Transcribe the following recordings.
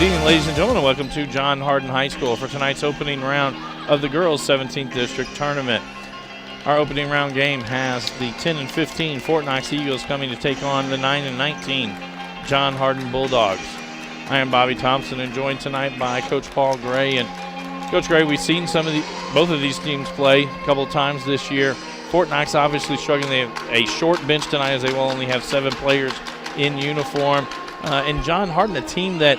Good evening, ladies and gentlemen, and welcome to John Hardin High School for tonight's opening round of the girls' 17th District Tournament. Our opening round game has the 10 and 15 Fort Knox Eagles coming to take on the 9 and 19 John Hardin Bulldogs. I am Bobby Thompson and joined tonight by Coach Paul Gray. And Coach Gray, we've seen both of these teams play a couple of times this year. Fort Knox obviously struggling. They have a short bench tonight as they will only have 7 players in uniform. And John Hardin, a team that,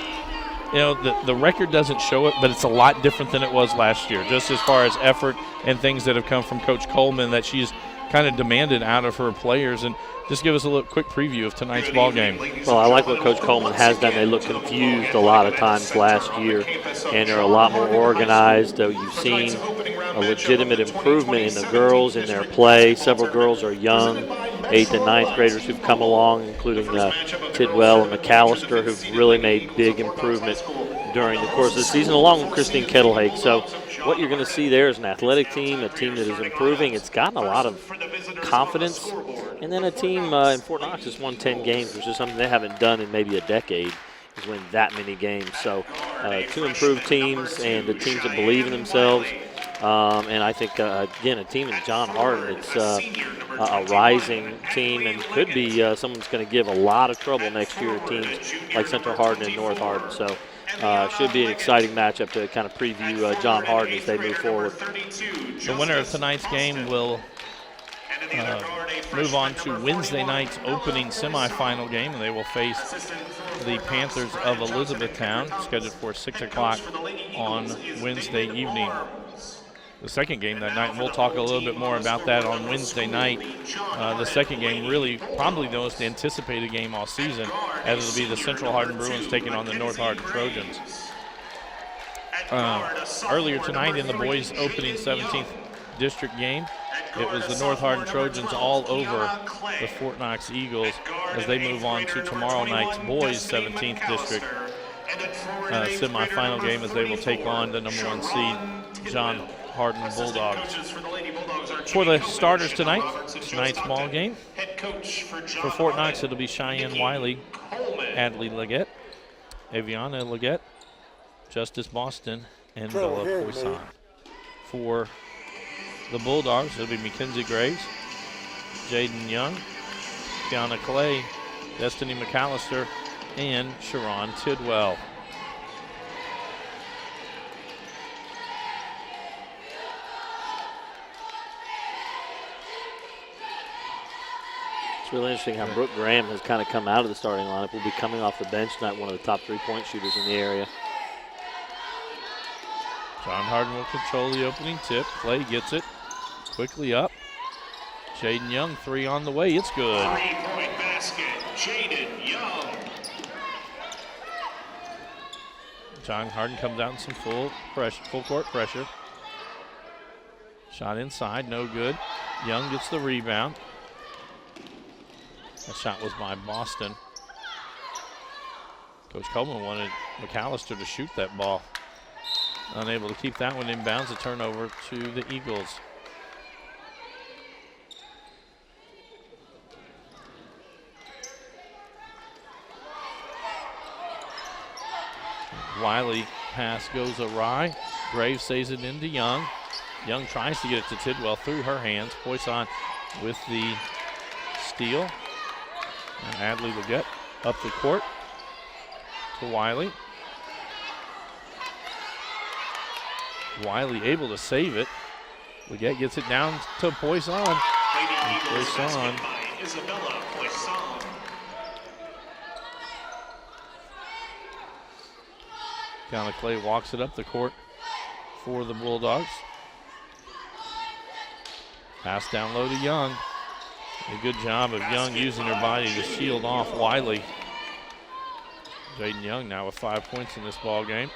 you know, the record doesn't show it, but it's a lot different than it was last year, just as far as effort and things that have come from Coach Coleman that she's kind of demanded out of her players. And just give us a little quick preview of tonight's ball game. Well, I like what Coach Coleman has done. They look confused a lot of times last year, and they're a lot more organized. You've seen a legitimate improvement in the girls in their play. Several girls are young, 8th and 9th graders who've come along, including Tidwell and McAllister, who've really made big improvement during the course of the season, along with Christine Kettlehake. So what you're going to see there is an athletic team, a team that is improving. It's gotten a lot of confidence. And then a team in Fort Knox has won 10 games, which is something they haven't done in maybe a decade, is win that many games. So 2 improved teams and the teams that believe in themselves. And I think, again, a team in John Hardin, it's a rising team and could be someone's going to give a lot of trouble next year to teams like Central Hardin and North Hardin. So should be an exciting matchup to kind of preview John Hardin as they move forward. The winner of tonight's game will move on to Wednesday night's opening semifinal game, and they will face the Panthers of Elizabethtown, scheduled for 6 o'clock on Wednesday evening. The second game that night, and we'll talk a little bit more about that on Wednesday night. The second game, really probably the most anticipated game all season, as it'll be the Central Hardin Bruins taking on the North Hardin Trojans. Earlier tonight in the boys' opening 17th District game, it was the North Hardin Trojans all over the Fort Knox Eagles as they move on to tomorrow night's boys' 17th District semifinal game, as they will take on the number 1 seed John Hardin Bulldogs. For the starters tonight's ball game, for Fort Knox, it'll be Cheyenne Wiley, Adley Leggett, Aviana Leggett, Justice Boston, and Bella Poisson. For the Bulldogs, it'll be Mackenzie Graves, Jaden Young, Tiana Clay, Destiny McAllister, and Sharon Tidwell. It's really interesting how Brooke Graham has kind of come out of the starting lineup. Will be coming off the bench tonight, one of the top 3-point shooters in the area. John Hardin will control the opening tip. Clay gets it quickly up. Jaden Young, 3 on the way. It's good. 3-point basket, Jaden Young. John Hardin comes out in some full court pressure. Shot inside, no good. Young gets the rebound. That shot was by Boston. Coach Coleman wanted McAllister to shoot that ball. Unable to keep that one inbounds. A turnover to the Eagles. Wiley pass goes awry. Graves saves it into Young. Young tries to get it to Tidwell through her hands. Poisson with the steal. And Adley Leggett up the court to Wiley. Wiley able to save it. Leggett gets it down to Poisson. And Poisson Tiana Clay walks it up the court for the Bulldogs. Pass down low to Young. A good job of Young using her body to shield off Wiley. Jaden Young now with 5 points in this ball game.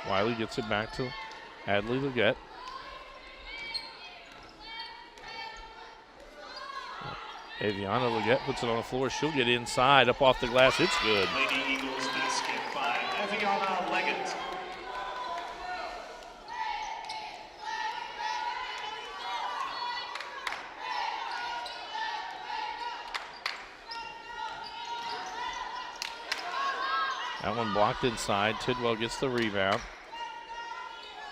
Wiley gets it back to Adley Leggett. Aviana Leggett puts it on the floor. She'll get inside, up off the glass. It's good. Lady Eagles basket by Aviana Leggett. That one blocked inside. Tidwell gets the rebound.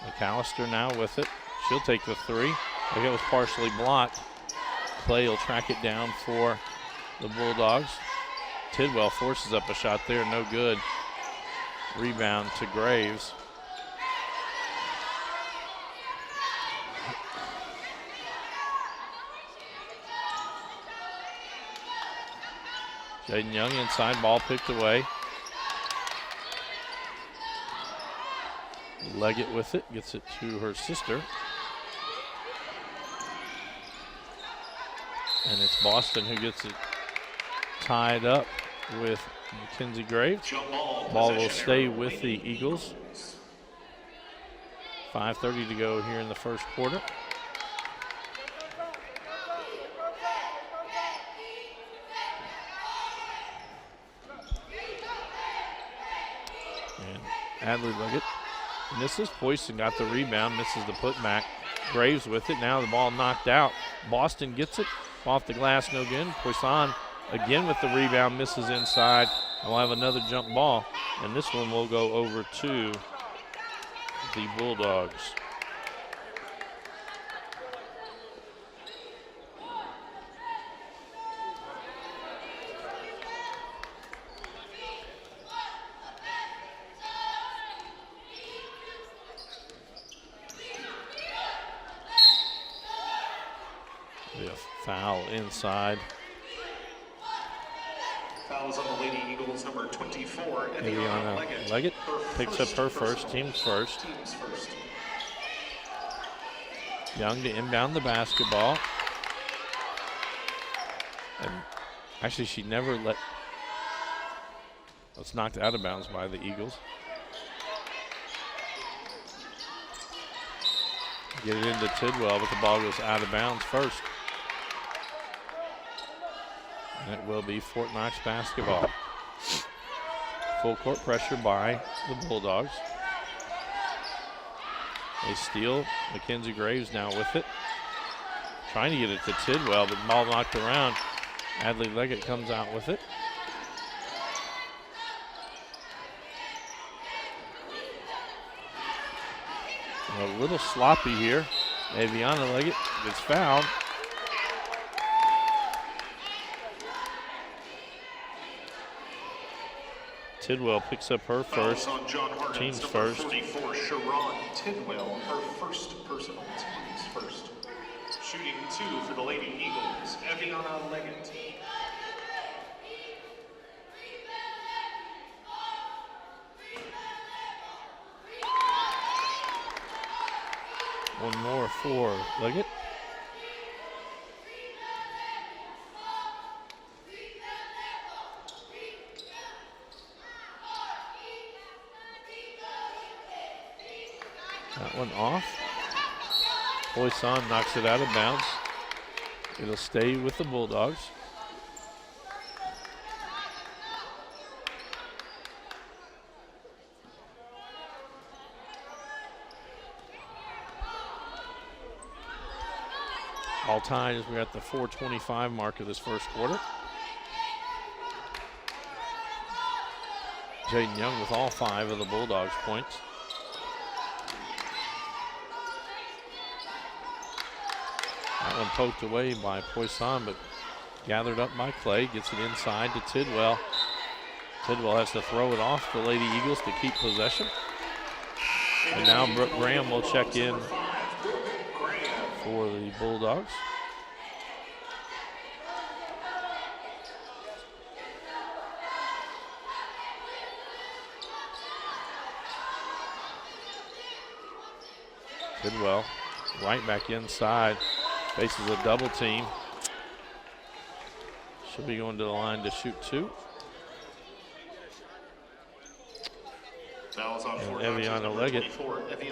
McAllister now with it. She'll take the three. I think it was partially blocked. Clay will track it down for the Bulldogs. Tidwell forces up a shot there, no good. Rebound to Graves. Jaden Young inside, ball picked away. Leggett with it, gets it to her sister. And it's Boston who gets it tied up with Mackenzie Graves. Ball will stay with the Eagles. 5:30 to go here in the first quarter. And Adley Leggett misses. Poisson got the rebound, misses the putback. Graves with it. Now the ball knocked out. Boston gets it off the glass, no good. Poisson again with the rebound, misses inside. We'll have another jump ball, and this one will go over to the Bulldogs. Foul inside. Fouls on the Lady Eagles, number 24, Aviana Leggett picks up her first, team's first. Young to inbound the basketball. And actually, she never let. It's knocked out of bounds by the Eagles. Get it into Tidwell, but the ball goes out of bounds first. And it will be Fort Knox basketball. Full court pressure by the Bulldogs. They steal. Mackenzie Graves now with it. Trying to get it to Tidwell, but the ball knocked around. Adley Leggett comes out with it. A little sloppy here. Aviana Leggett gets fouled. Tidwell picks up her first, team's first. 34, Sharon Tidwell, her first personal, team's first. Shooting two for the Lady Eagles, Aviana Leggett. One more for Leggett. That one off. Poisson knocks it out of bounds. It'll stay with the Bulldogs. All tied as we're at the 4:25 mark of this first quarter. Jaden Young with all 5 of the Bulldogs' points. That one poked away by Poisson, but gathered up by Clay. Gets it inside to Tidwell. Tidwell has to throw it off the Lady Eagles to keep possession. And now Brooke Graham will check in for the Bulldogs. Tidwell right back inside, faces a double team. She'll be going to the line to shoot 2. And Eviana Leggett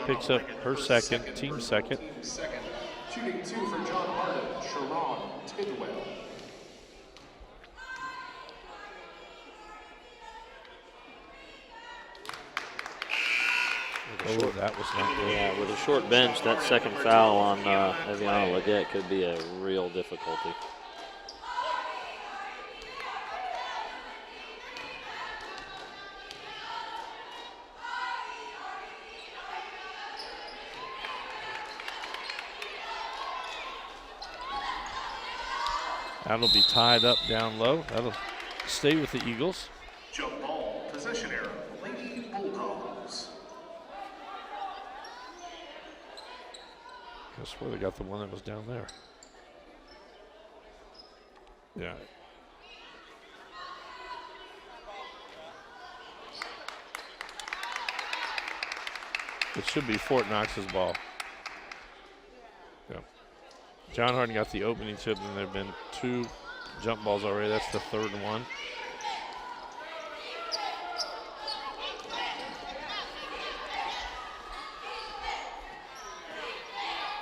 picks up her second, team second. Shooting 2 for John Hardin, Sharon Tidwell. That was not good. Yeah, with a short bench, that second foul on Eviana Leggett could be a real difficulty. That'll be tied up down low. That'll stay with the Eagles. Jump ball, possession error, Lady Bulldogs. I swear they got the one that was down there. Yeah. It should be Fort Knox's ball. Yeah. John Hardin got the opening tip, and there have been 2 jump balls already. That's the 3rd one.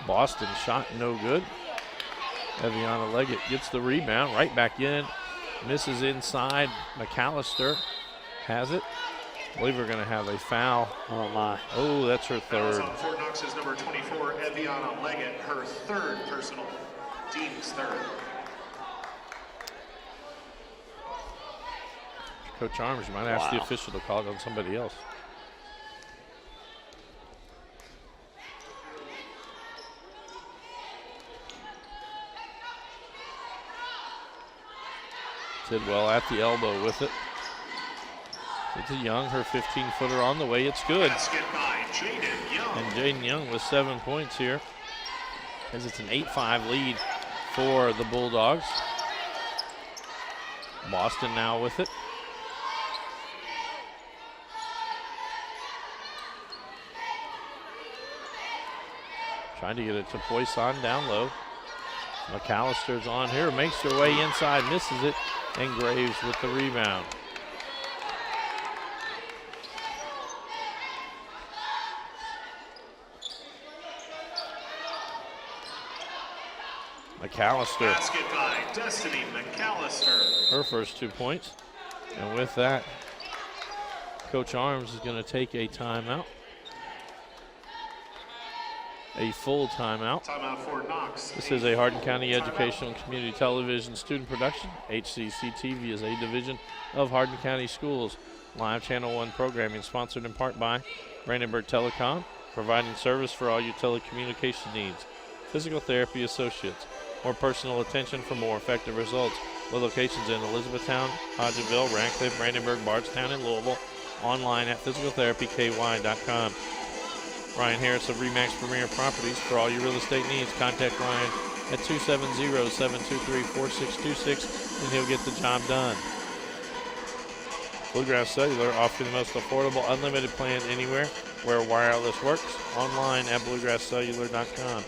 Boston shot no good. Eviana Leggett gets the rebound right back in. Misses inside. McAllister has it. I believe we're going to have a foul. Oh, my. Oh, that's her 3rd. On Fort Knox's number 24, Eviana Leggett, her 3rd personal, team's 3rd. Coach Arms, you might ask the official to call it on somebody else. Tidwell at the elbow with it. It's Young, her 15-footer on the way. It's good. Basket by Jaden Young. And Jaden Young with 7 points here, as it's an 8-5 lead for the Bulldogs. Boston now with it. Trying to get it to Poisson down low. McAllister's on here, makes her way inside, misses it, and Graves with the rebound. McAllister. Basket by Destiny McAllister. Her first 2 points. And with that, Coach Arms is going to take a timeout. A full timeout. Timeout for Knox. This is a Hardin County Educational and Community Television student production. HCEC-TV is a division of Hardin County Schools. Live Channel 1 programming sponsored in part by Brandenburg Telecom, providing service for all your telecommunication needs. Physical Therapy Associates, more personal attention for more effective results. With locations in Elizabethtown, Hodgenville, Radcliffe, Brandenburg, Bardstown, and Louisville. Online at physicaltherapyky.com. Ryan Harris of RE/MAX Premier Properties. For all your real estate needs, contact Ryan at 270-723-4626 and he'll get the job done. Bluegrass Cellular, offering the most affordable unlimited plan anywhere where wireless works. Online at bluegrasscellular.com.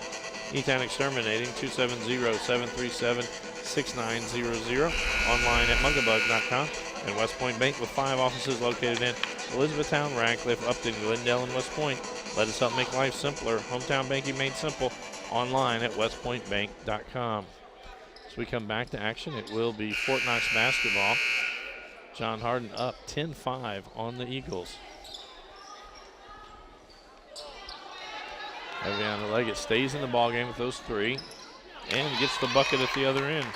E-Town Exterminating, 270-737-6900. Online at mugabug.com. And West Point Bank with 5 offices located in Elizabethtown, Radcliffe, Upton, Glendale, and West Point. Let us help make life simpler. Hometown banking made simple. Online at westpointbank.com. As we come back to action, it will be Fort Knox basketball. John Hardin up 10-5 on the Eagles. Eviana Leggett stays in the ballgame with those 3 and gets the bucket at the other end.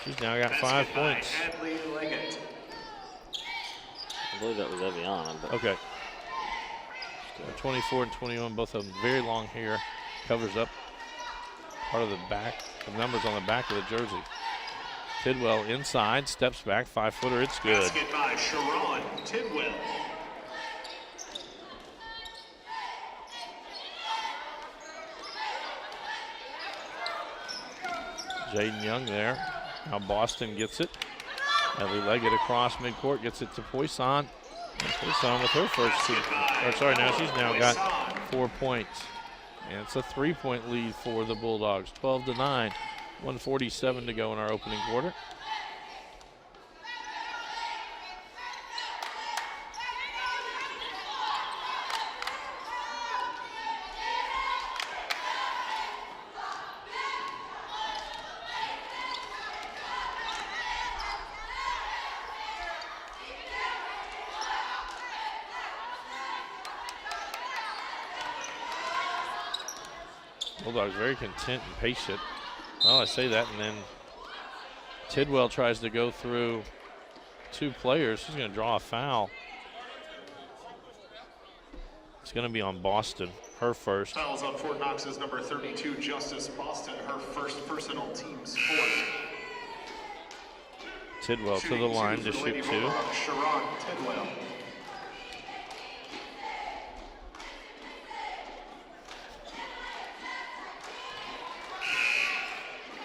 She's now got 5 points. I believe that was Eviana. But Okay. 24 and 21, both of them very long hair. Covers up part of the back, the numbers on the back of the jersey. Tidwell inside, steps back, 5-footer, it's good. Basket by Sharon Tidwell. Jaden Young there. Now Boston gets it. Ellie Leggett across midcourt, gets it to Poisson. And Poisson with her first 2. Or sorry, now she's now got 4 points. And it's a 3-point lead for the Bulldogs. 12-9. 1:47 to go in our opening quarter. Bulldogs very content and patient. Well, I say that, and then Tidwell tries to go through 2 players. She's going to draw a foul. It's going to be on Boston, her first. Fouls on Fort Knox's number 32, Justice Boston, her first personal, team's 4th. Tidwell to the line to shoot 2. Sharon Tidwell.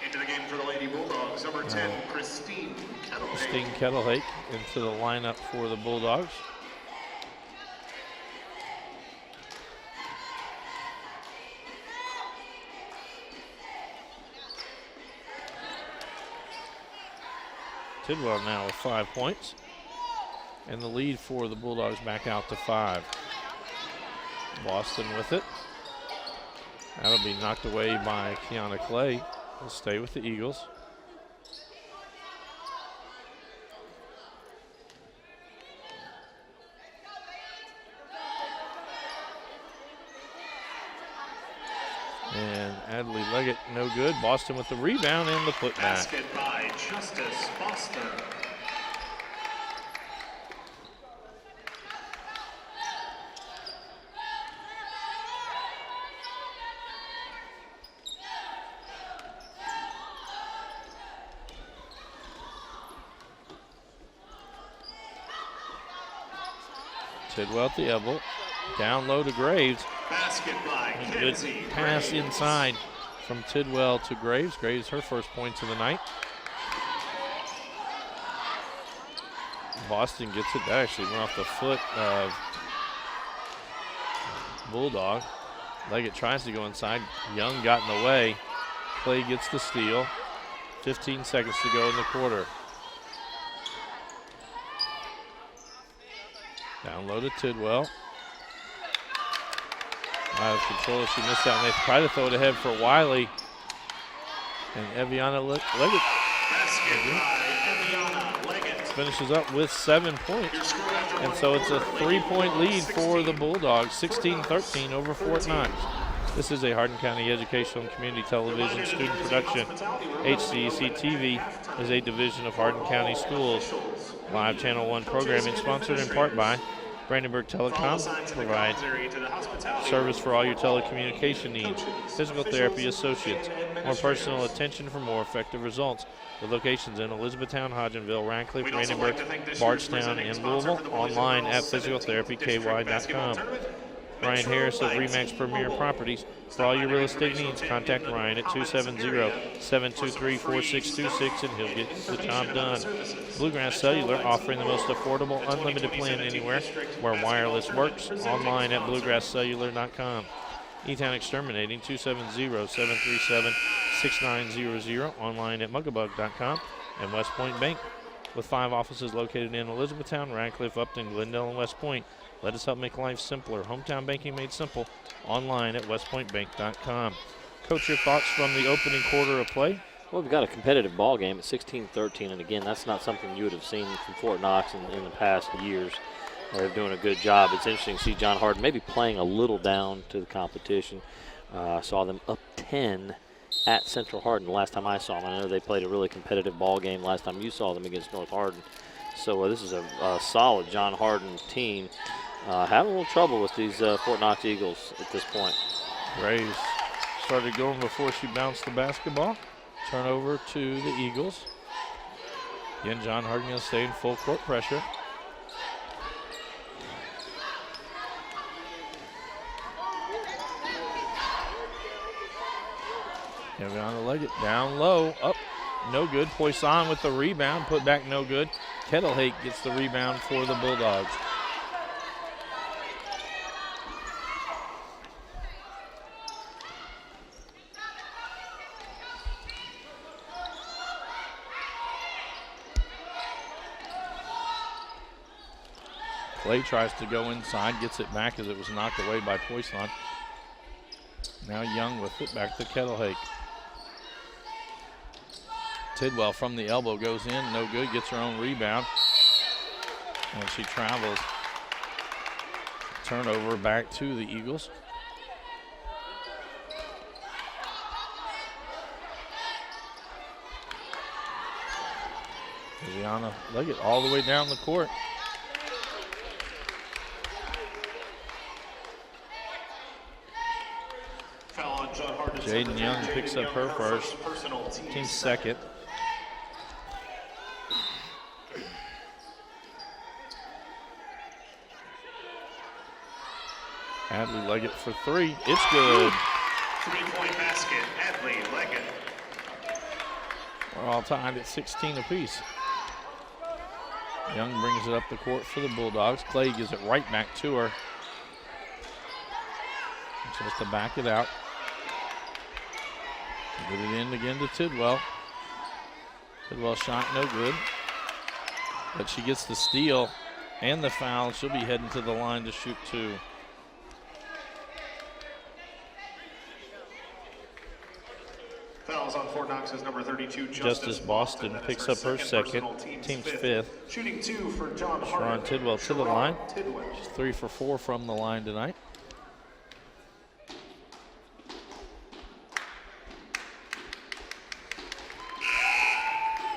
Into the game for the Lady Bulldogs, number 10, Christine Kettlehake. Christine Kettlehake into the lineup for the Bulldogs. Tidwell now with 5 points. And the lead for the Bulldogs back out to 5. Boston with it. That'll be knocked away by Kiana Clay. Will stay with the Eagles. And Adley Leggett, no good. Boston with the rebound and the putback. Basket by Justice Foster. Tidwell at the elbow. Down low to Graves. Basket by Good Kenzie pass Graves. inside from Tidwell to Graves. Graves, her first points of the night. Boston gets it. That actually went off the foot of Bulldog. Leggett tries to go inside. Young got in the way. Clay gets the steal. 15 seconds to go in the quarter. Down low to Tidwell. Out of control, she missed that, and they tried to throw it ahead for Wiley. And Eviana Leggett Basket by Eviana Leggett. finishes up with 7 points. And so it's a 3-point lead for the Bulldogs, 16-13 over Fort Knox. This is a Hardin County Educational and Community Television student production. HCEC-TV is a division of Hardin County Schools. Live Channel 1 programming sponsored in part by Brandenburg Telecom, provide service for all your telecommunication needs. Physical Therapy Associates, more personal attention for more effective results. With locations in Elizabethtown, Hodgenville, Radcliffe, Brandenburg, Bardstown, and Louisville. Online at physicaltherapyky.com. Ryan Harris of Remax Premier Properties. For all your real estate needs, contact Ryan at 270-723-4626 and he'll get the job done. Bluegrass Cellular, offering the most affordable unlimited plan anywhere where wireless works. Online at bluegrasscellular.com. E-Town Exterminating, 270-737-6900. Online at muggabug.com. And West Point Bank, with 5 offices located in Elizabethtown, Radcliffe, Upton, Glendale, and West Point. Let us help make life simpler. Hometown banking made simple. Online at westpointbank.com. Coach, your thoughts from the opening quarter of play? Well, we've got a competitive ball game at 16-13, and again, that's not something you would have seen from Fort Knox in the past years. They're doing a good job. It's interesting to see John Hardin maybe playing a little down to the competition. Saw them up 10 at Central Hardin the last time I saw them. I know they played a really competitive ball game last time you saw them against North Hardin. So this is a solid John Hardin team. Having a little trouble with these Fort Knox Eagles at this point. Graves started going before she bounced the basketball. Turnover to the Eagles. Again, John Hardin going to stay in full court pressure. Eviana Leggett down low, up, no good. Poisson with the rebound, put back no good. Kettlehake gets the rebound for the Bulldogs. Clay tries to go inside, gets it back as it was knocked away by Poisson. Now Young with it, back to Kettlehake. Tidwell from the elbow goes in, no good, gets her own rebound. And she travels. Turnover back to the Eagles. Eviana Leggett all the way down the court. Jaden Young picks up her first, team second. Adley Leggett for three. It's good. 3-point basket, Adley Leggett. We're all tied at 16 apiece. Young brings it up the court for the Bulldogs. Clay gives it right back to her. Just to back it out. Get it in again to Tidwell. Tidwell shot no good. But she gets the steal and the foul. She'll be heading to the line to shoot two. Fouls on Fort Knox's number 32, Justice Boston That is picks up her second, team's fifth. Shooting two for John Sharon Hardin. Tidwell to the line. Tidwell. She's 3 for 4 from the line tonight.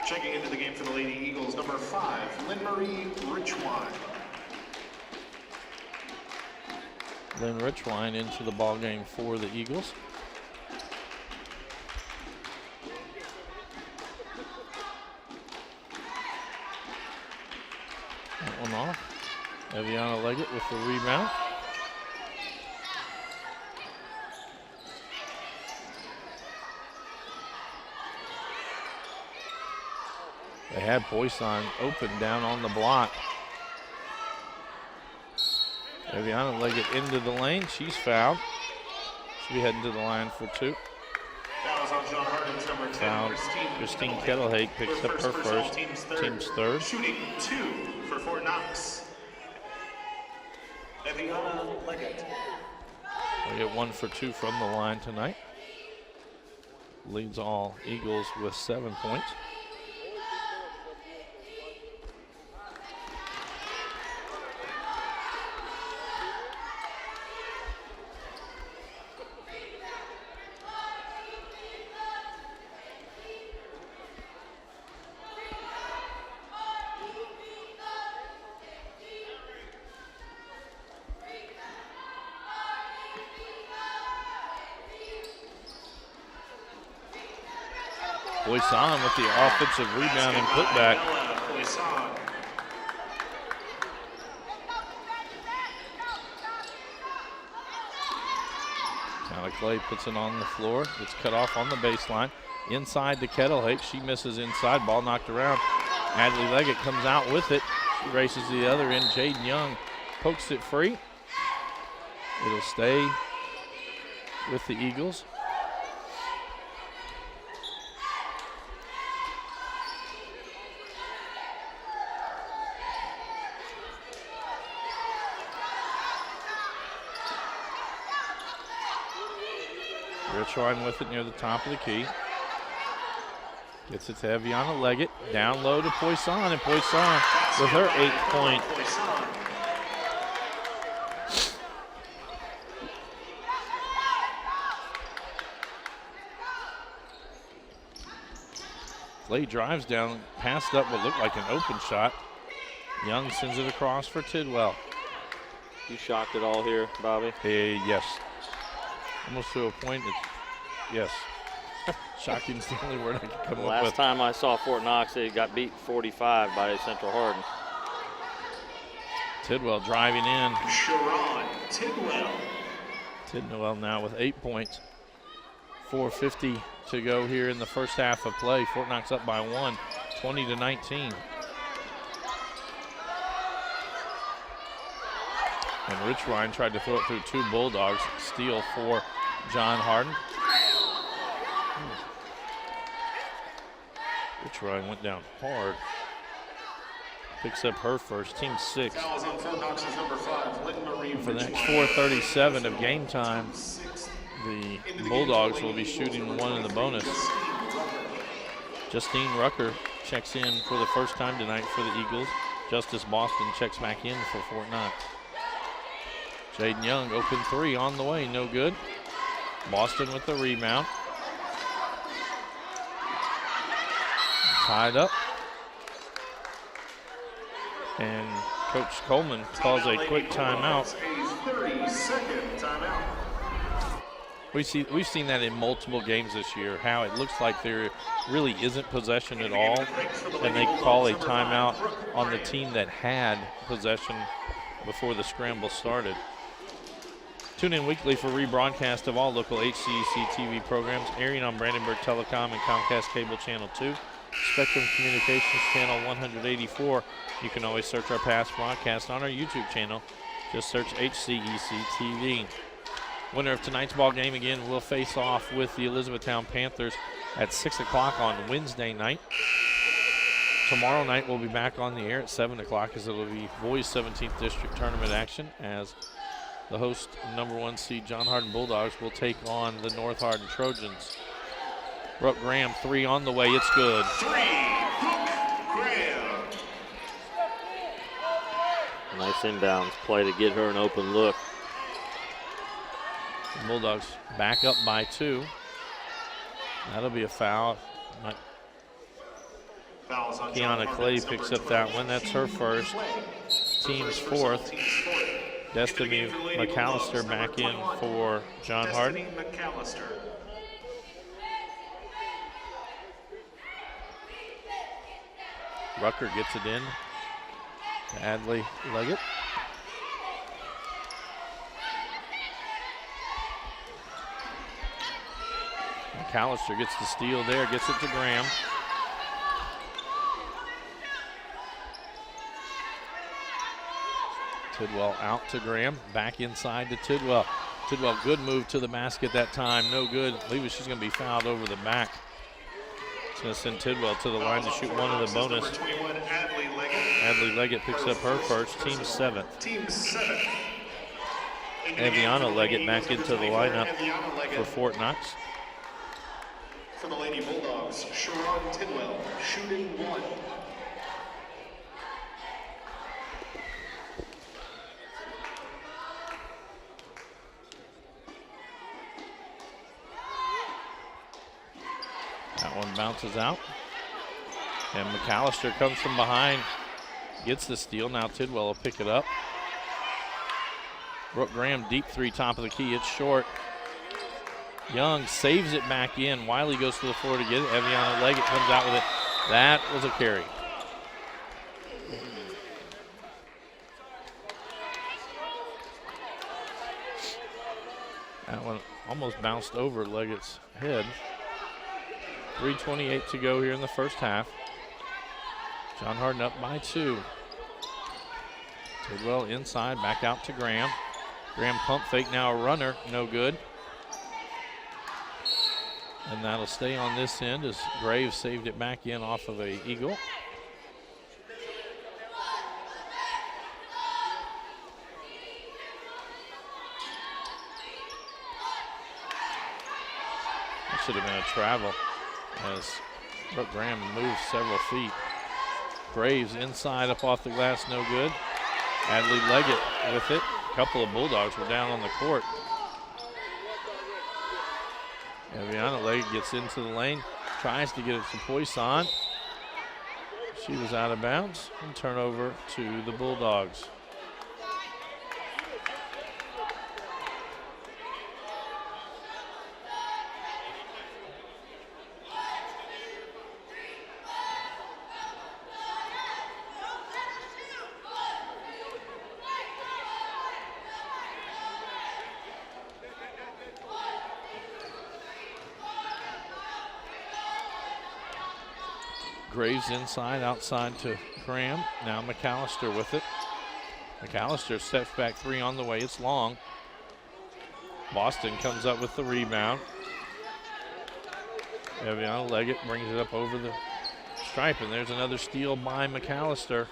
Checking into the game for the Lady Eagles, number 5, Lynn Marie Richwine. Lynn Richwine into the ball game for the Eagles. That one off. Eviana Leggett with the rebound. They had Poisson open down on the block. Eviana Leggett into the lane. She's fouled. She'll be heading to the line for two. Fouls on John Hardin's number 10, Foul. Christine Kettlehake picks up her first. Team's third. Shooting two for Fort Knox. Eviana Leggett. We get 1 for 2 from the line tonight. Leads all Eagles with 7 points. Poisson with the offensive rebound and putback. Now Clay puts it on the floor. It's cut off on the baseline. Inside to Kettlehake. She misses inside. Ball knocked around. Adley Leggett comes out with it. She races to the other end. Jaden Young pokes it free. It'll stay with the Eagles. Richwine with it near the top of the key. Gets it to Eviana Leggett. Down low to Poisson, and Poisson with her 8th point. Clay drives down, passed up what looked like an open shot. Young sends it across for Tidwell. You shocked at all here, Bobby? Yes. Almost to a point that, yes. Shocking is the only word I can come up with. Last time I saw Fort Knox, they got beat 45 by Central Hardin. Tidwell driving in. Sharon Tidwell. Tidwell now with 8 points. 4:50 to go here in the first half of play. Fort Knox up by 1, 20-19. And Richwine tried to throw it through 2 Bulldogs. Steal for John Hardin. Richwine went down hard. Picks up her first, team 6. Fouls on Fort Knox's number 5, Lynn Marie For the next Richwine. 4:37 of game time, the Bulldogs will be shooting 1 in the bonus. Justine Rucker checks in for the first time tonight for the Eagles. Justice Boston checks back in for Fort Knox. Jaden Young, open 3 on the way, no good. Boston with the rebound. Tied up. And Coach Coleman calls a quick timeout. A 30-second timeout. We've seen that in multiple games this year, how it looks like there really isn't possession at all, and they call a timeout on the team that had possession before the scramble started. Tune in weekly for rebroadcast of all local HCEC-TV programs airing on Brandenburg Telecom and Comcast Cable Channel 2, Spectrum Communications Channel 184. You can always search our past broadcasts on our YouTube channel. Just search HCEC-TV. Winner of tonight's ball game again will face off with the Elizabethtown Panthers at 6 o'clock on Wednesday night. Tomorrow night we'll be back on the air at 7 o'clock as it will be boys 17th District Tournament action as the host #1 seed John Hardin Bulldogs will take on the North Hardin Trojans. Brooke Graham, 3 on the way. It's good. 3, Graham. Nice inbounds play to get her an open look. The Bulldogs back up by 2. That'll be a foul. Kiana Clay picks up that one. That's her first. Team's fourth. Destiny McAllister back in for John Hardin. Rucker gets it in to Adley Leggett. McAllister gets the steal there, gets it to Graham. Tidwell out to Graham, back inside to Tidwell. Tidwell, good move to the basket that time, no good. I believe she's going to be fouled over the back. It's going to send Tidwell to the line to shoot one of the bonus. Adley Leggett picks up her first, team 7th. Eviana Leggett back into the lineup for Fort Knox. For the Lady Bulldogs, Sharon Tidwell, shooting 1. That one bounces out. And McAllister comes from behind, gets the steal. Now Tidwell will pick it up. Brooke Graham, deep 3, top of the key. It's short. Young saves it back in. Wiley goes to the floor to get it. Eviana Leggett comes out with it. That was a carry. That one almost bounced over Leggett's head. 3:28 to go here in the first half. John Hardin up by 2. Tidwell inside, back out to Graham. Graham pump fake, now a runner, no good. And that'll stay on this end as Graves saved it back in off of a eagle. That should have been a travel as Brooke Graham moves several feet. Graves inside up off the glass, no good. Adley Leggett with it. A couple of Bulldogs were down on the court. Eviana Leggett gets into the lane, tries to get it to Poisson. She was out of bounds, and turnover to the Bulldogs. Graves inside, outside to Graham. Now McAllister with it. McAllister steps back 3 on the way. It's long. Boston comes up with the rebound. Eviana Leggett brings it up over the stripe, and there's another steal by McAllister.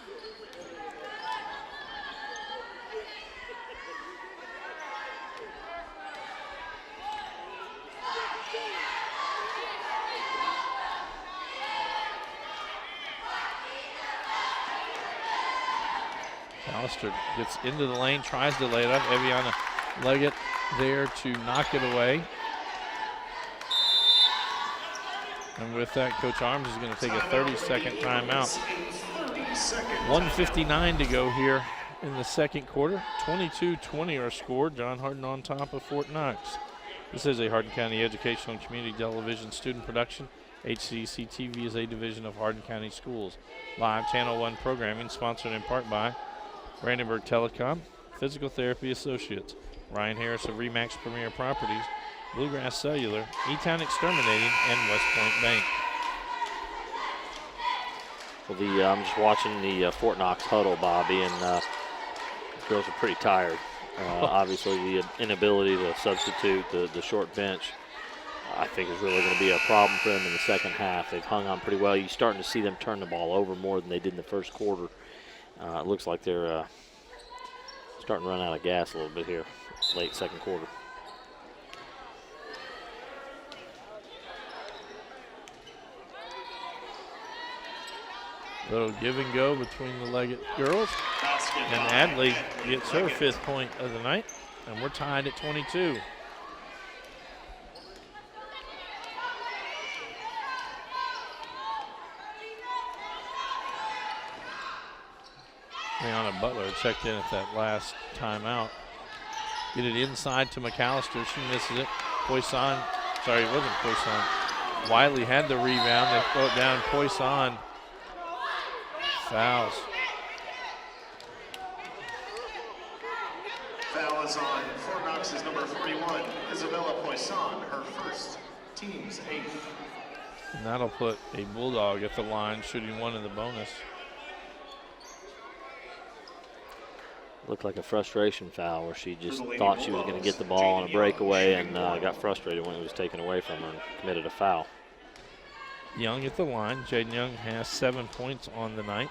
McAllister gets into the lane, tries to lay it up. Eviana Leggett there to knock it away. And with that, Coach Arms is going to take a 30-second timeout. 1:59 to go here in the second quarter. 22-20 our score. John Hardin on top of Fort Knox. This is a Hardin County Educational and Community Television student production. HCEC-TV is a division of Hardin County Schools. Live Channel 1 programming sponsored in part by Brandenburg Telecom, Physical Therapy Associates. Ryan Harris of RE/MAX Premier Properties, Bluegrass Cellular, E-Town Exterminating, and West Point Bank. Well, I'm just watching the Fort Knox huddle, Bobby, and the girls are pretty tired. Obviously, the inability to substitute the short bench, I think, is really going to be a problem for them in the second half. They've hung on pretty well. You're starting to see them turn the ball over more than they did in the first quarter. It looks like they're starting to run out of gas a little bit here, late second quarter. Little give and go between the Leggett girls. And Adley gets her 5th point of the night, and we're tied at 22. Brianna Butler checked in at that last timeout. Get it inside to McAllister. She misses it. Poisson, sorry, it wasn't Poisson. Wiley had the rebound. They throw it down. Poisson fouls. Foul is on Fort Knox's number 41, Isabella Poisson, her first, team's 8th. And that'll put a Bulldog at the line, shooting 1 in the bonus. Looked like a frustration foul where she just thought she was going to get the ball on a breakaway and got frustrated when it was taken away from her and committed a foul. Young at the line. Jaden Young has 7 points on the night.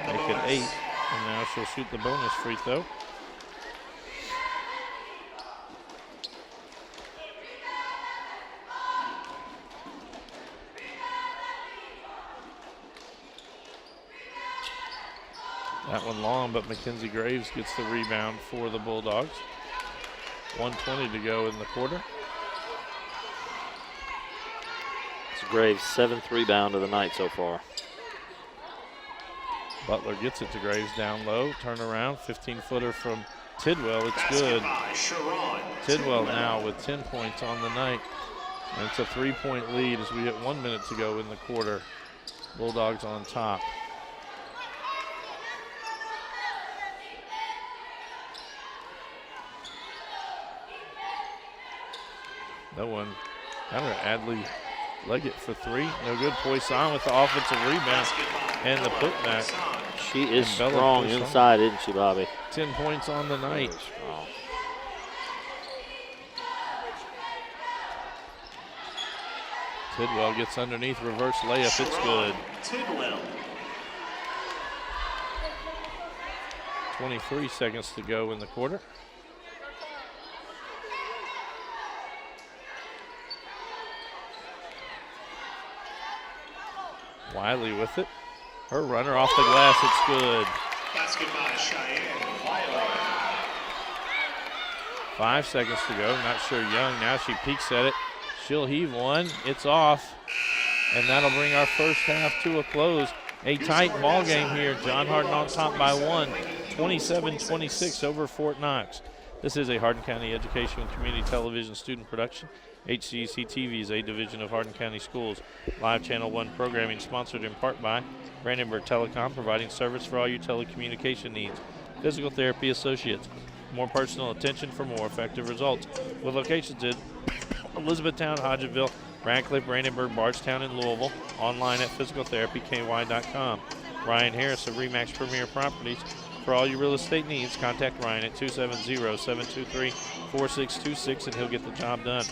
Make it 8, and now she'll shoot the bonus free throw. That one long, but Mackenzie Graves gets the rebound for the Bulldogs. 1:20 to go in the quarter. It's Graves' 7th rebound of the night so far. Butler gets it to Graves down low. Turn around, 15-footer from Tidwell. It's good. Tidwell now with 10 points on the night. And it's a 3-point lead as we hit 1 minute to go in the quarter. Bulldogs on top. No one. Counter Adley Leggett for 3. No good. Poisson with the offensive rebound and the putback. She is strong inside, isn't she, Bobby? 10 points on the night. Tidwell gets underneath, reverse layup. It's good. Tidwell. 23 seconds to go in the quarter. Wiley with it. Her runner off the glass, it's good. Basket by Cheyenne Wiley. 5 seconds to go, not sure Young, now she peeks at it. She'll heave one, it's off. And that'll bring our first half to a close. A tight ball game here. John Hardin on top by 1, 27-26 over Fort Knox. This is a Hardin County Education and Community Television student production. HCEC-TV is a division of Hardin County Schools. Live Channel 1 programming sponsored in part by Brandenburg Telecom, providing service for all your telecommunication needs. Physical Therapy Associates, more personal attention for more effective results. With locations in Elizabethtown, Hodgenville, Radcliffe, Brandenburg, Bardstown, and Louisville. Online at physicaltherapyky.com. Ryan Harris of RE/MAX Premier Properties. For all your real estate needs, contact Ryan at 270-723-4626 and he'll get the job done.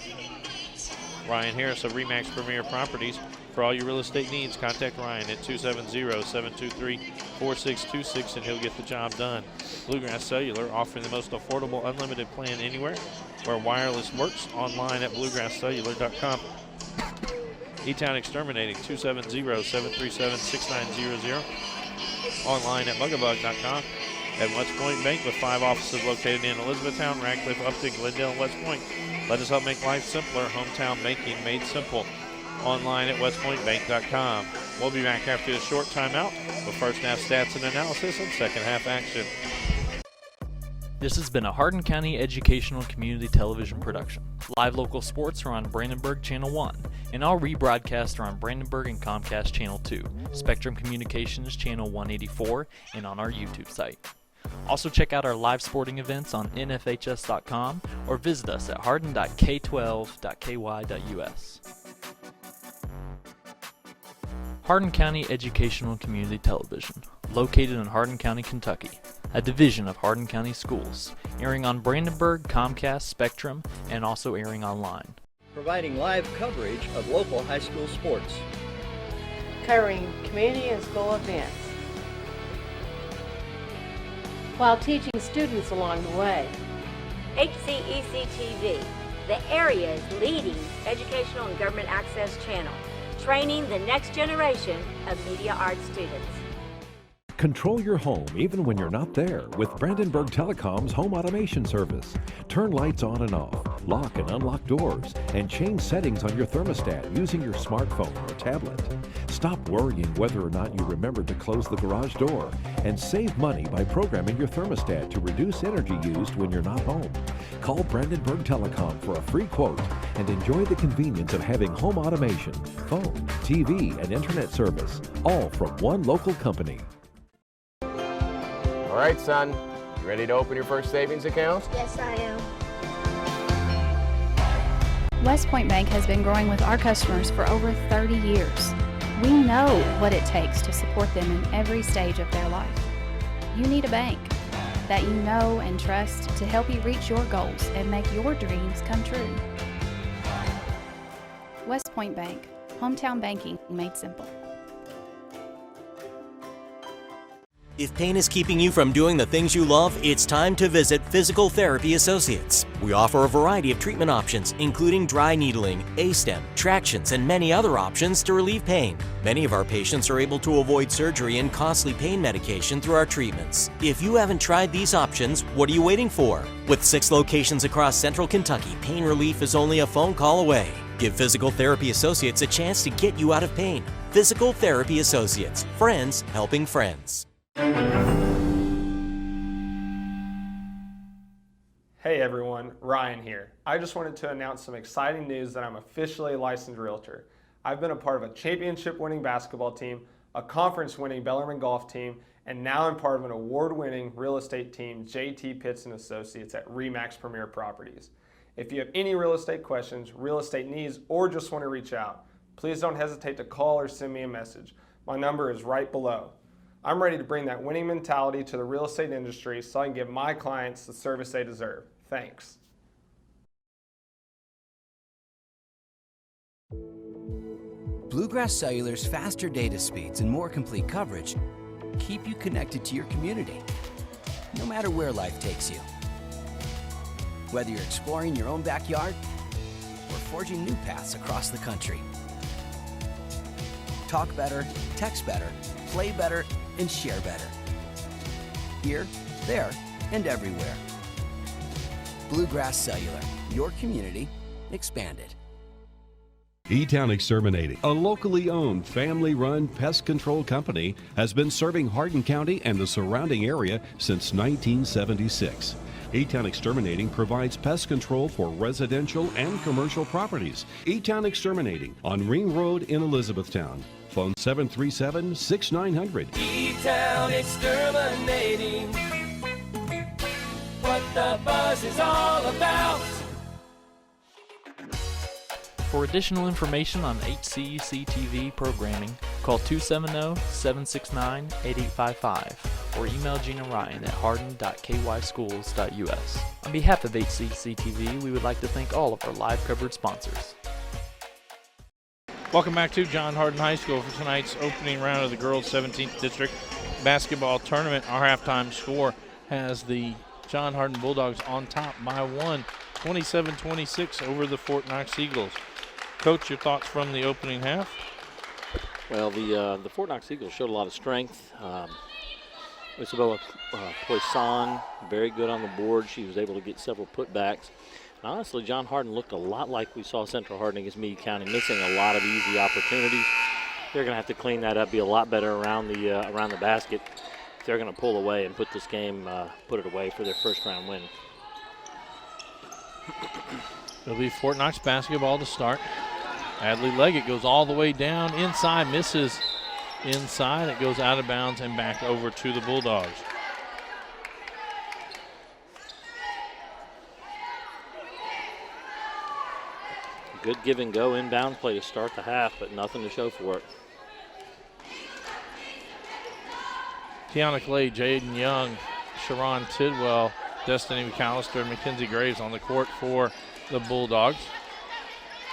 Ryan Harris of RE/MAX Premier Properties. For all your real estate needs, contact Ryan at 270-723-4626 and he'll get the job done. Bluegrass Cellular, offering the most affordable unlimited plan anywhere where wireless works. Online at bluegrasscellular.com. E-Town Exterminating, 270-737-6900. Online at bugabug.com. At West Point Bank, with 5 offices located in Elizabethtown, Radcliffe, Upton, Glendale, and West Point. Let us help make life simpler. Hometown banking made simple. Online at westpointbank.com. We'll be back after a short timeout with first half stats and analysis and second half action. This has been a Hardin County Educational Community Television production. Live local sports are on Brandenburg Channel 1, and all rebroadcasts are on Brandenburg and Comcast Channel 2, Spectrum Communications Channel 184, and on our YouTube site. Also check out our live sporting events on nfhs.com or visit us at hardin.k12.ky.us. Hardin County Educational Community Television, located in Hardin County, Kentucky, a division of Hardin County Schools, airing on Brandenburg, Comcast, Spectrum, and also airing online. Providing live coverage of local high school sports. Covering community and school events, while teaching students along the way. HCEC-TV, the area's leading educational and government access channel, training the next generation of media arts students. Control your home even when you're not there with Brandenburg Telecom's home automation service. Turn lights on and off, lock and unlock doors, and change settings on your thermostat using your smartphone or tablet. Stop worrying whether or not you remembered to close the garage door, and save money by programming your thermostat to reduce energy used when you're not home. Call Brandenburg Telecom for a free quote and enjoy the convenience of having home automation, phone, TV, and internet service, all from one local company. All right, son, you ready to open your first savings account? Yes, I am. West Point Bank has been growing with our customers for over 30 years. We know what it takes to support them in every stage of their life. You need a bank that you know and trust to help you reach your goals and make your dreams come true. West Point Bank, hometown banking made simple. If pain is keeping you from doing the things you love, it's time to visit Physical Therapy Associates. We offer a variety of treatment options, including dry needling, A-stem, tractions, and many other options to relieve pain. Many of our patients are able to avoid surgery and costly pain medication through our treatments. If you haven't tried these options, what are you waiting for? With 6 locations across central Kentucky, pain relief is only a phone call away. Give Physical Therapy Associates a chance to get you out of pain. Physical Therapy Associates, friends helping friends. Hey everyone, Ryan here. I just wanted to announce some exciting news that I'm officially a licensed realtor. I've been a part of a championship-winning basketball team, a conference-winning Bellarmine golf team, and now I'm part of an award-winning real estate team, JT Pitts & Associates at RE/MAX Premier Properties. If you have any real estate questions, real estate needs, or just want to reach out, please don't hesitate to call or send me a message. My number is right below. I'm ready to bring that winning mentality to the real estate industry so I can give my clients the service they deserve. Thanks. Bluegrass Cellular's faster data speeds and more complete coverage keep you connected to your community, no matter where life takes you. Whether you're exploring your own backyard or forging new paths across the country. Talk better, text better, play better, and share better. Here, there, and everywhere. Bluegrass Cellular, your community expanded. E-Town Exterminating, a locally owned, family-run pest control company, has been serving Hardin County and the surrounding area since 1976. E-Town Exterminating provides pest control for residential and commercial properties. E-Town Exterminating on Ring Road in Elizabethtown. Phone 737-6900. E-Town Exterminating. What the buzz is all about. For additional information on HCEC-TV programming, call 270-769-8855 or email Gina Ryan at hardin.kyschools.us. On behalf of HCEC-TV, we would like to thank all of our live coverage sponsors. Welcome back to John Hardin High School for tonight's opening round of the girls' 17th District Basketball Tournament. Our halftime score has the John Hardin Bulldogs on top by 1, 27-26 over the Fort Knox Eagles. Coach, your thoughts from the opening half? Well, the Fort Knox Eagles showed a lot of strength. Isabella Poisson, very good on the board. She was able to get several putbacks. And honestly, John Hardin looked a lot like we saw Central Hardin against Meade County, missing a lot of easy opportunities. They're going to have to clean that up, be a lot better around the basket. If they're going to pull away and put this game, put it away for their first round win. It'll be Fort Knox basketball to start. Adley Leggett goes all the way down inside, misses inside. It goes out of bounds and back over to the Bulldogs. Good give and go inbound play to start the half, but nothing to show for it. Tiana Clay, Jaden Young, Sharon Tidwell, Destiny McAllister, and Mackenzie Graves on the court for the Bulldogs.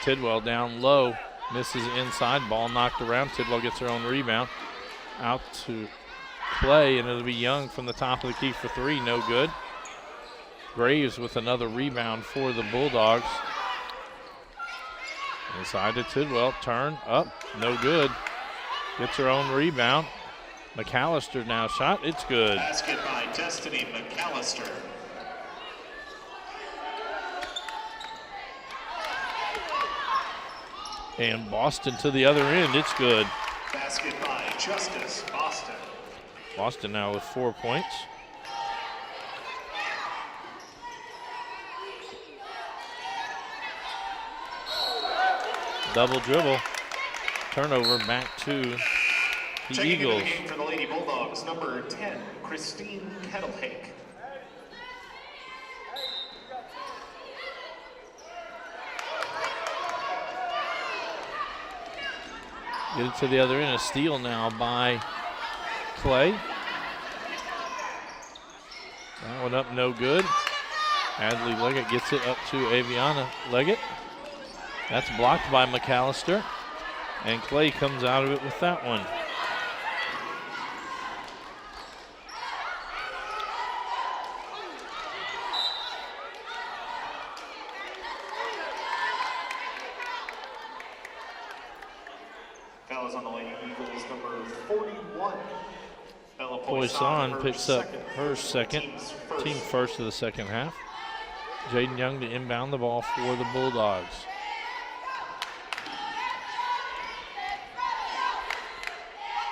Tidwell down low, misses inside, ball knocked around. Tidwell gets her own rebound. Out to Clay, and it'll be Young from the top of the key for three, no good. Graves with another rebound for the Bulldogs. Inside to Tidwell, turn up, no good. Gets her own rebound. McAllister now shot, it's good. Basket by Destiny McAllister. And Boston to the other end, it's good. Basket by Justice Boston. Boston now with 4 points. Double dribble. Turnover back to the Checking Eagles. into the game for the Lady Bulldogs, number 10, Christine Kettlehake. Get it to the other end. A steal now by Clay. That one up, no good. Adley Leggett gets it up to Aviana Leggett. That's blocked by McAllister. And Clay comes out of it with that one. Fouls on the Lady Eagles, number 41. Bella Poisson picks up second. her second, team first of the second half. Jaden Young to inbound the ball for the Bulldogs.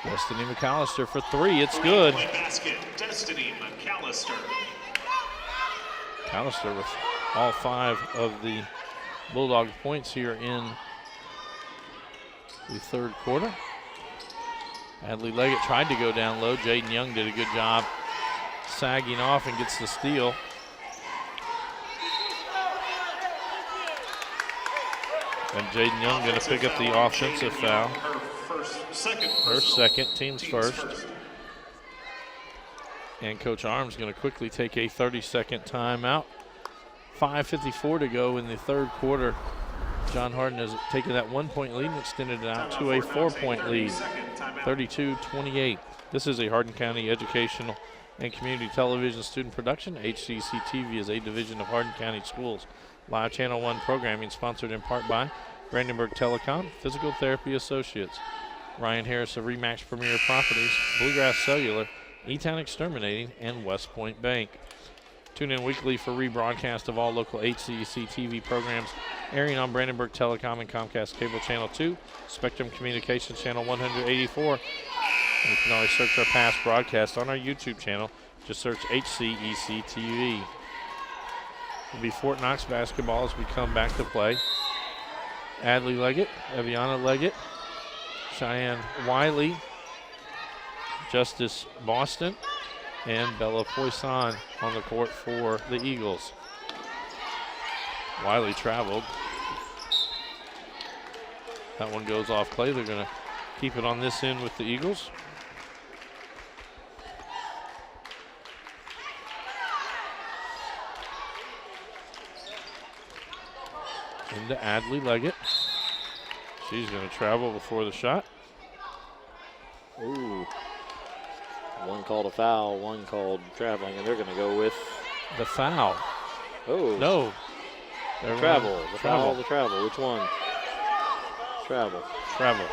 Destiny McAllister for three, it's good. Basket, Destiny McAllister. McAllister with all 5 of the Bulldog points here in the third quarter. Adley Leggett tried to go down low. Jaden Young did a good job sagging off and gets the steal. And Jaden Young going to pick up the offensive foul. Her second, team's first. And Coach Arms going to quickly take a 30-second timeout. 5:54 to go in the third quarter. John Hardin has taken that 1 point lead and extended it out to a 4 point lead. 32-28. This is a Hardin County Educational and Community Television student production. HCEC-TV is a division of Hardin County Schools. Live Channel 1 programming sponsored in part by Brandenburg Telecom, Physical Therapy Associates, Ryan Harris of Remax Premier Properties, Bluegrass Cellular, E-Town Exterminating, and West Point Bank. Tune in weekly for rebroadcast of all local HCEC-TV programs airing on Brandenburg Telecom and Comcast Cable Channel 2, Spectrum Communications Channel 184. And you can always search our past broadcasts on our YouTube channel. Just search HCEC-TV. It'll be Fort Knox basketball as we come back to play. Adley Leggett, Aviana Leggett, Cheyenne Wiley, Justice Boston, and Bella Poisson on the court for the Eagles. Wiley traveled. That one goes off Clay. They're going to keep it on this end with the Eagles. Into Adley Leggett. She's going to travel before the shot. Ooh. One called a foul, one called traveling, and they're going to go with the foul. Oh. No. The travel. The foul, the travel. Which one? Travel. Travel.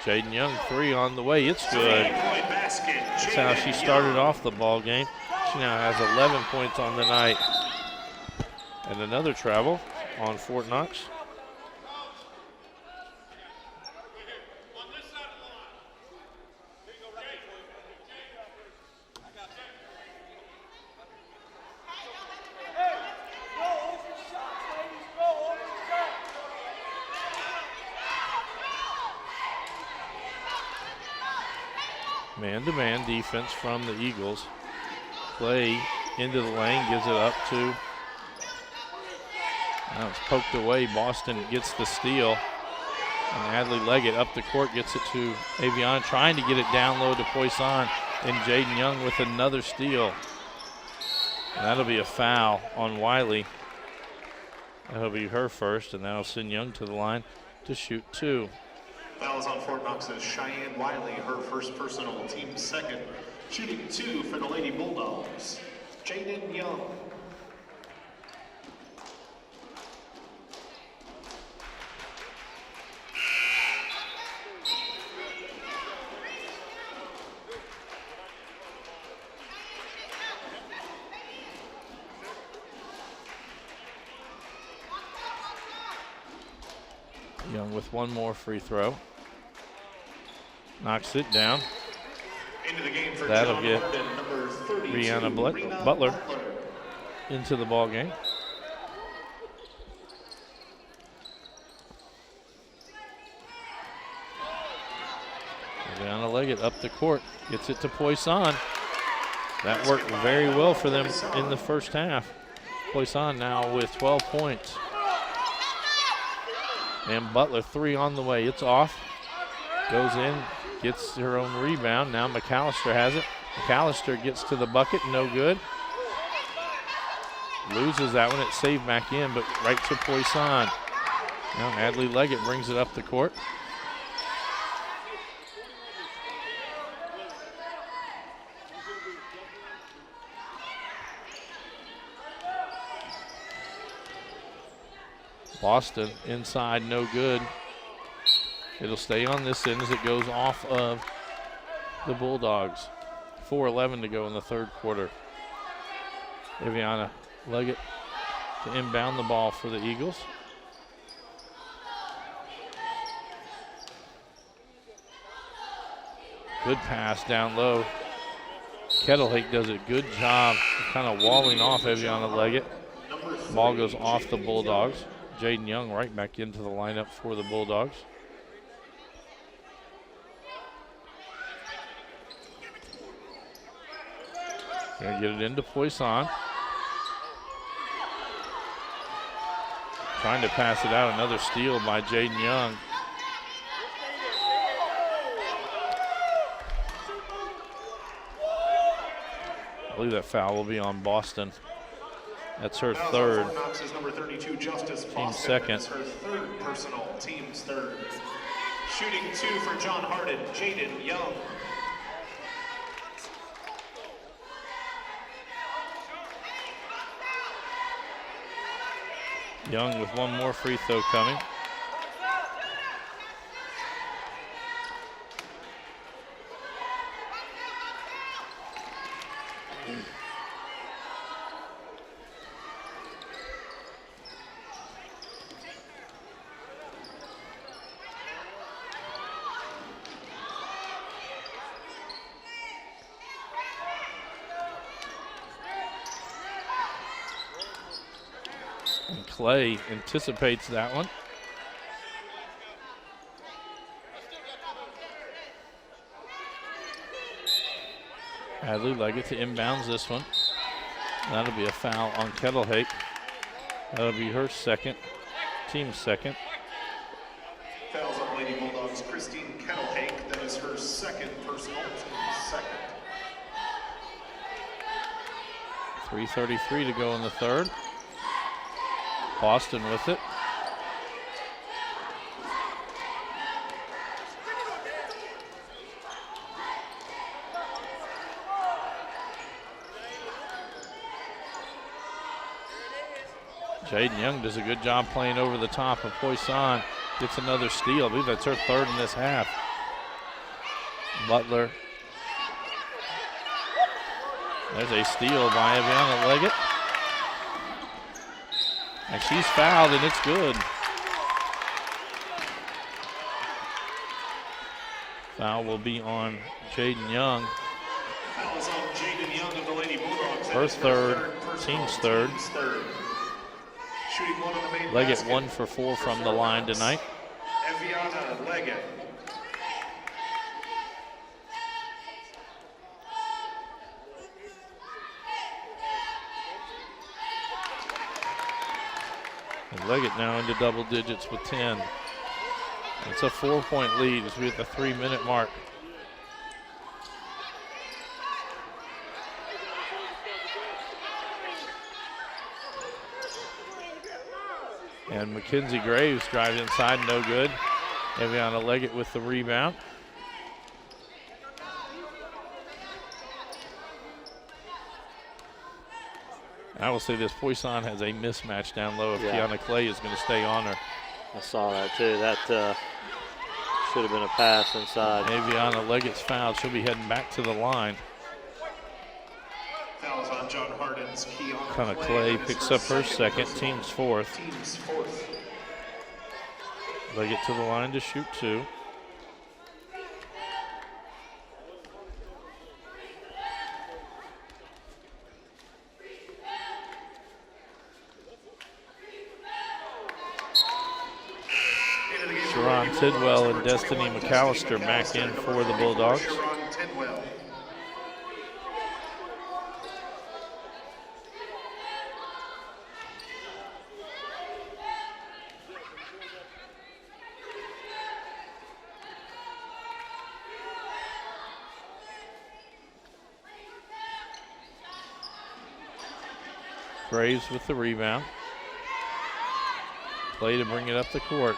Jaden Young, three on the way. It's good. That's how she started off the ball game. She now has 11 points on the night. And another travel on Fort Knox. Man-to-man defense from the Eagles. Clay into the lane, gives it up to, now it's poked away. Boston gets the steal. And Adley Leggett up the court, gets it to Aviana, trying to get it down low to Poisson. And Jaden Young with another steal. And that'll be a foul on Wiley. That'll be her first, and that'll send Young to the line to shoot 2. Fouls on Fort Knox's Cheyenne Wiley, her first personal, team second. Shooting 2 for the Lady Bulldogs, Jaden Young. Young with one more free throw. Knocks it down. Into the game for That'll John get Hardin, number 32, Brianna Butler into the ball game. Brianna Leggett up the court, gets it to Poisson. That worked very well for them in the first half. Poisson now with 12 points. And Butler 3 on the way. It's off. Goes in, gets her own rebound. Now McAllister has it. McAllister gets to the bucket, no good. Loses that one. It's saved back in, but right to Poisson. Now Adley Leggett brings it up the court. Boston inside, no good. It'll stay on this end as it goes off of the Bulldogs. 4:11 to go in the third quarter. Aviana Leggett to inbound the ball for the Eagles. Good pass down low. Kettlehake does a good job kind of walling off Aviana Leggett. Ball goes off the Bulldogs. Jaden Young right back into the lineup for the Bulldogs. Gonna get it into Poisson. Trying to pass it out, another steal by Jaden Young. I believe that foul will be on Boston. That's her third. Knox's number 32, Justice Team Boston. second. That's her third personal, team's third. Shooting 2 for John Hardin, Jaden Young. Young with one more free throw coming. Clay anticipates that one. Adley Leggett to inbounds this one. That'll be a foul on Kettlehake. That'll be her second, team second. Fouls on Lady Bulldogs, Christine Kettlehake. That is her second personal, team second. 3:33 to go in the third. Boston with it. Jaden Young does a good job playing over the top of Poisson. Gets another steal. I believe that's her third in this half. Butler. There's a steal by Aviana Leggett. And she's fouled, and it's good. Foul will be on Jaden Young. Fouls on Jaden Young of the Lady Bulldogs. Her third, team's third. Shooting one on the main Leggett basket. 1 for 4 from the line tonight. Aviana Leggett. And Leggett now into double digits with 10. It's a 4-point lead as we hit the 3-minute mark. And Mackenzie Graves drives inside, no good. Aviana Leggett with the rebound. I will say this, Poisson has a mismatch down low if Kiana Clay is going to stay on her. I saw that too. That should have been a pass inside. Aviana Leggett's fouled. She'll be heading back to the line. Fouls on John Hardin's Kiana Kiana Clay picks up her second, team's fourth. Leggett to the line to shoot 2. Sharon Tidwell and Destiny McAllister back in for the Bulldogs. Graves with the rebound. Play to bring it up the court.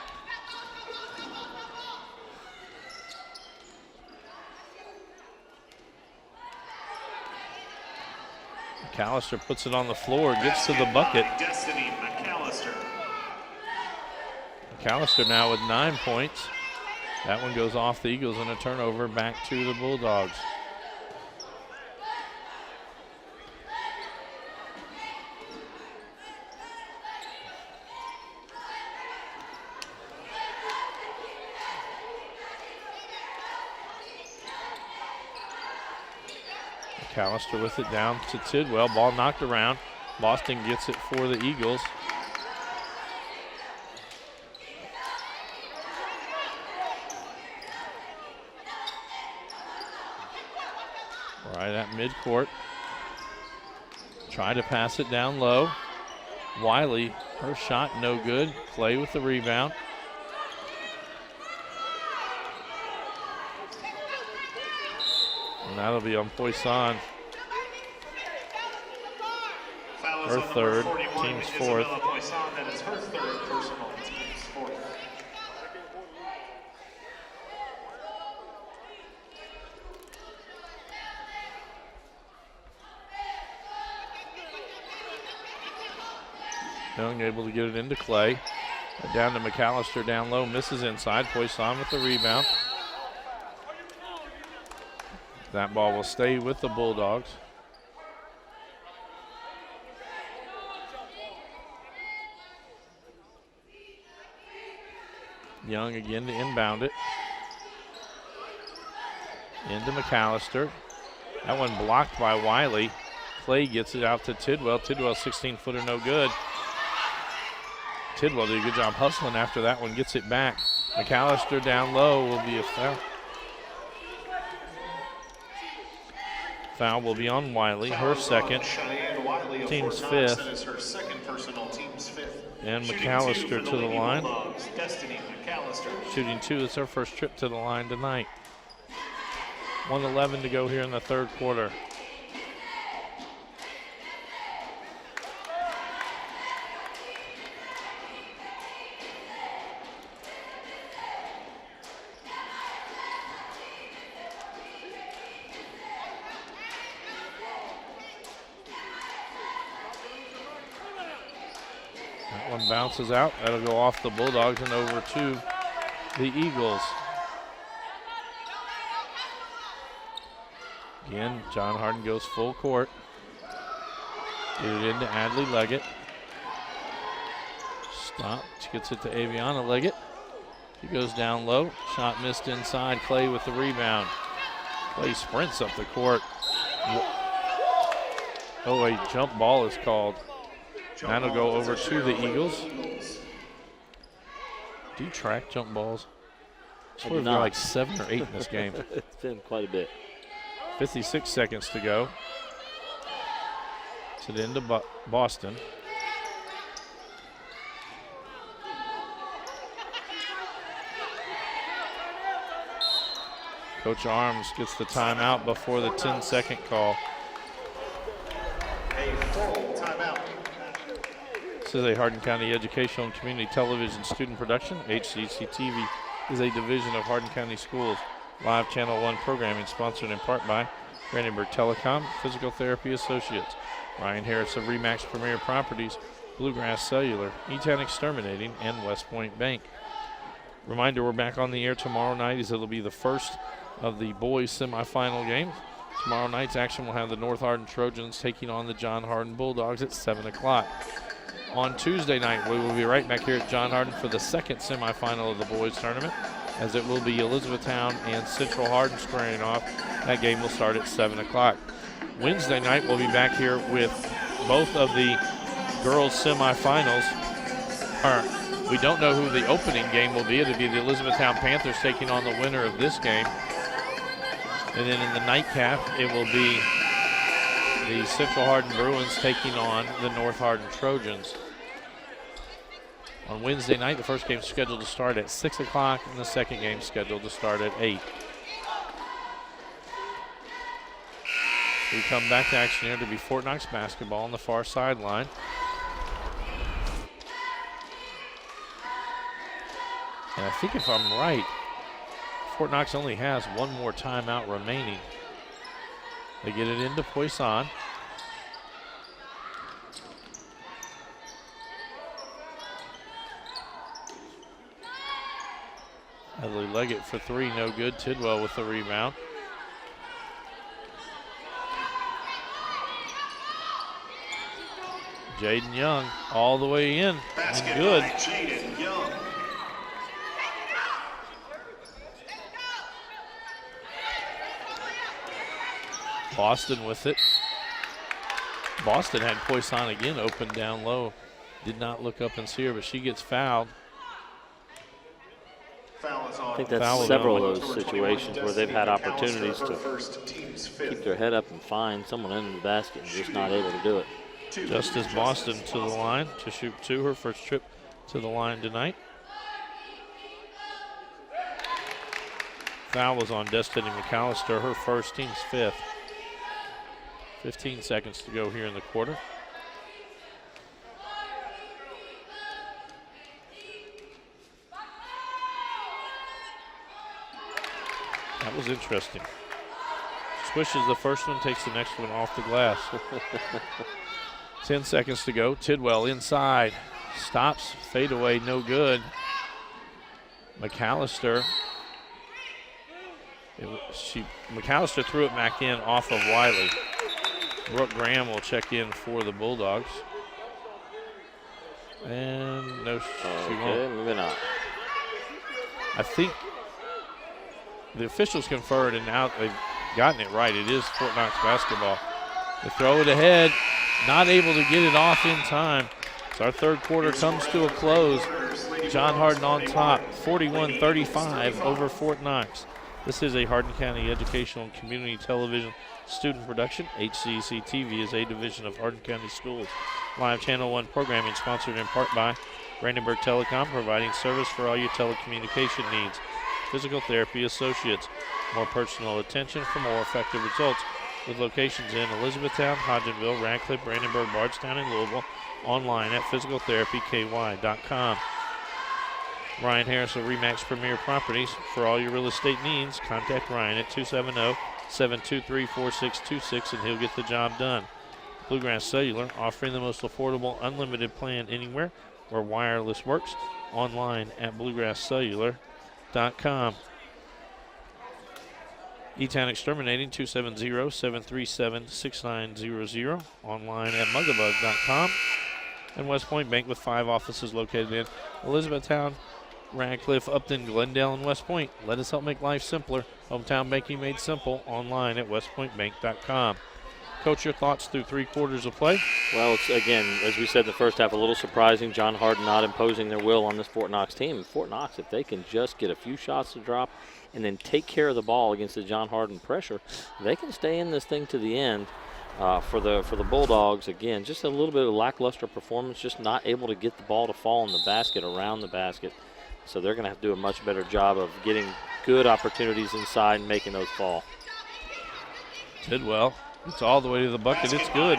McAllister puts it on the floor, gets to the bucket. Destiny McAllister. McAllister now with 9 points. That one goes off the Eagles and a turnover back to the Bulldogs. McAllister with it down to Tidwell. Ball knocked around. Boston gets it for the Eagles. Right at midcourt. Try to pass it down low. Wiley, her shot no good. Clay with the rebound. And that'll be on Poisson. Her third, team's fourth. That is her third personal, team's fourth. Young able to get it into Clay. Down to McAllister down low, misses inside. Poisson with the rebound. That ball will stay with the Bulldogs. Young again to inbound it. Into McAllister. That one blocked by Wiley. Clay gets it out to Tidwell. Tidwell 16-footer no good. Tidwell did a good job hustling after that one. Gets it back. McAllister down low will be a foul. Foul will be on Wiley, her second, team's fifth. And McAllister to the line. Shooting 2, it's her first trip to the line tonight. 1:11 to go here in the third quarter. One bounces out. That'll go off the Bulldogs and over to the Eagles. Again, John Hardin goes full court. Get it into Adley Leggett. Stop. Gets it to Aviana Leggett. He goes down low. Shot missed inside. Clay with the rebound. Clay sprints up the court. Oh, a jump ball is called. That'll go over to the Eagles. Do you track jump balls? It's like 7 or 8 in this game. It's been quite a bit. 56 seconds to go. It's it into Boston. Coach Arms gets the timeout before the 10-second call. A full timeout. This is a Hardin County Educational and Community Television student production. HCEC-TV is a division of Hardin County Schools. Live Channel 1 programming sponsored in part by Brandenburg Telecom, Physical Therapy Associates, Ryan Harris of RE/MAX Premier Properties, Bluegrass Cellular, E-Town Exterminating, and West Point Bank. Reminder, we're back on the air tomorrow night as it'll be the first of the boys semifinal games. Tomorrow night's action will have the North Hardin Trojans taking on the John Hardin Bulldogs at 7 o'clock. On Tuesday night, we will be right back here at John Hardin for the second semifinal of the boys tournament, as it will be Elizabethtown and Central Hardin squaring off. That game will start at 7 o'clock. Wednesday night, we'll be back here with both of the girls semifinals. We don't know who the opening game will be. It'll be the Elizabethtown Panthers taking on the winner of this game. And then in the nightcap, it will be the Central Hardin Bruins taking on the North Hardin Trojans. On Wednesday night, the first game is scheduled to start at 6 o'clock and the second game is scheduled to start at 8. We come back to action here to be Fort Knox basketball on the far sideline. And I think if I'm right, Fort Knox only has one more timeout remaining. They get it into Poisson. Heatherly Leggett for three, no good. Tidwell with the rebound. Jaden Young all the way in, and good. Jaden Young. Boston with it. Boston had Poisson again open down low. Did not look up and see her, but she gets fouled. I think that's several of those situations where they've had opportunities to keep their head up and find someone in the basket and just not able to do it. Justice Boston to the line to shoot two, her first trip to the line tonight. Foul was on Destiny McAllister, her first, team's fifth. 15 seconds to go here in the quarter. That was interesting. Swishes the first one, takes the next one off the glass. 10 seconds to go. Tidwell inside. Stops, fade away, no good. McAllister. McAllister threw it back in off of Wiley. Brooke Graham will check in for the Bulldogs. And no, she won't. Moving on. I think the officials conferred, and now they've gotten it right. It is Fort Knox basketball. They throw it ahead, not able to get it off in time. So our third quarter comes to a close. John Hardin on top, 41-35 over Fort Knox. This is a Hardin County Educational and Community Television student production. HCEC-TV is a division of Hardin County Schools. Live Channel 1 programming sponsored in part by Brandenburg Telecom, providing service for all your telecommunication needs. Physical Therapy Associates, more personal attention for more effective results, with locations in Elizabethtown, Hodgenville, Radcliffe, Brandenburg, Bardstown, and Louisville. Online at physicaltherapyky.com. Ryan Harris of RE/MAX Premier Properties. For all your real estate needs, contact Ryan at 270-723-4626 and he'll get the job done. Bluegrass Cellular, offering the most affordable unlimited plan anywhere where wireless works. Online at bluegrasscellular.com. E-Town Exterminating, 270-737-6900. Online at mugabug.com. And West Point Bank with 5 offices located in Elizabethtown, Radcliffe, Upton, Glendale, and West Point. Let us help make life simpler. Hometown banking made simple. Online at westpointbank.com. Coach, your thoughts through 3 quarters of play? Well, it's, again, as we said in the first half, a little surprising. John Hardin not imposing their will on this Fort Knox team. And Fort Knox, if they can just get a few shots to drop and then take care of the ball against the John Hardin pressure, they can stay in this thing to the end. For the Bulldogs, again, just a little bit of lackluster performance, just not able to get the ball to fall in the basket, around the basket. So they're going to have to do a much better job of getting good opportunities inside and making those fall. Did well. It's all the way to the bucket. It's good.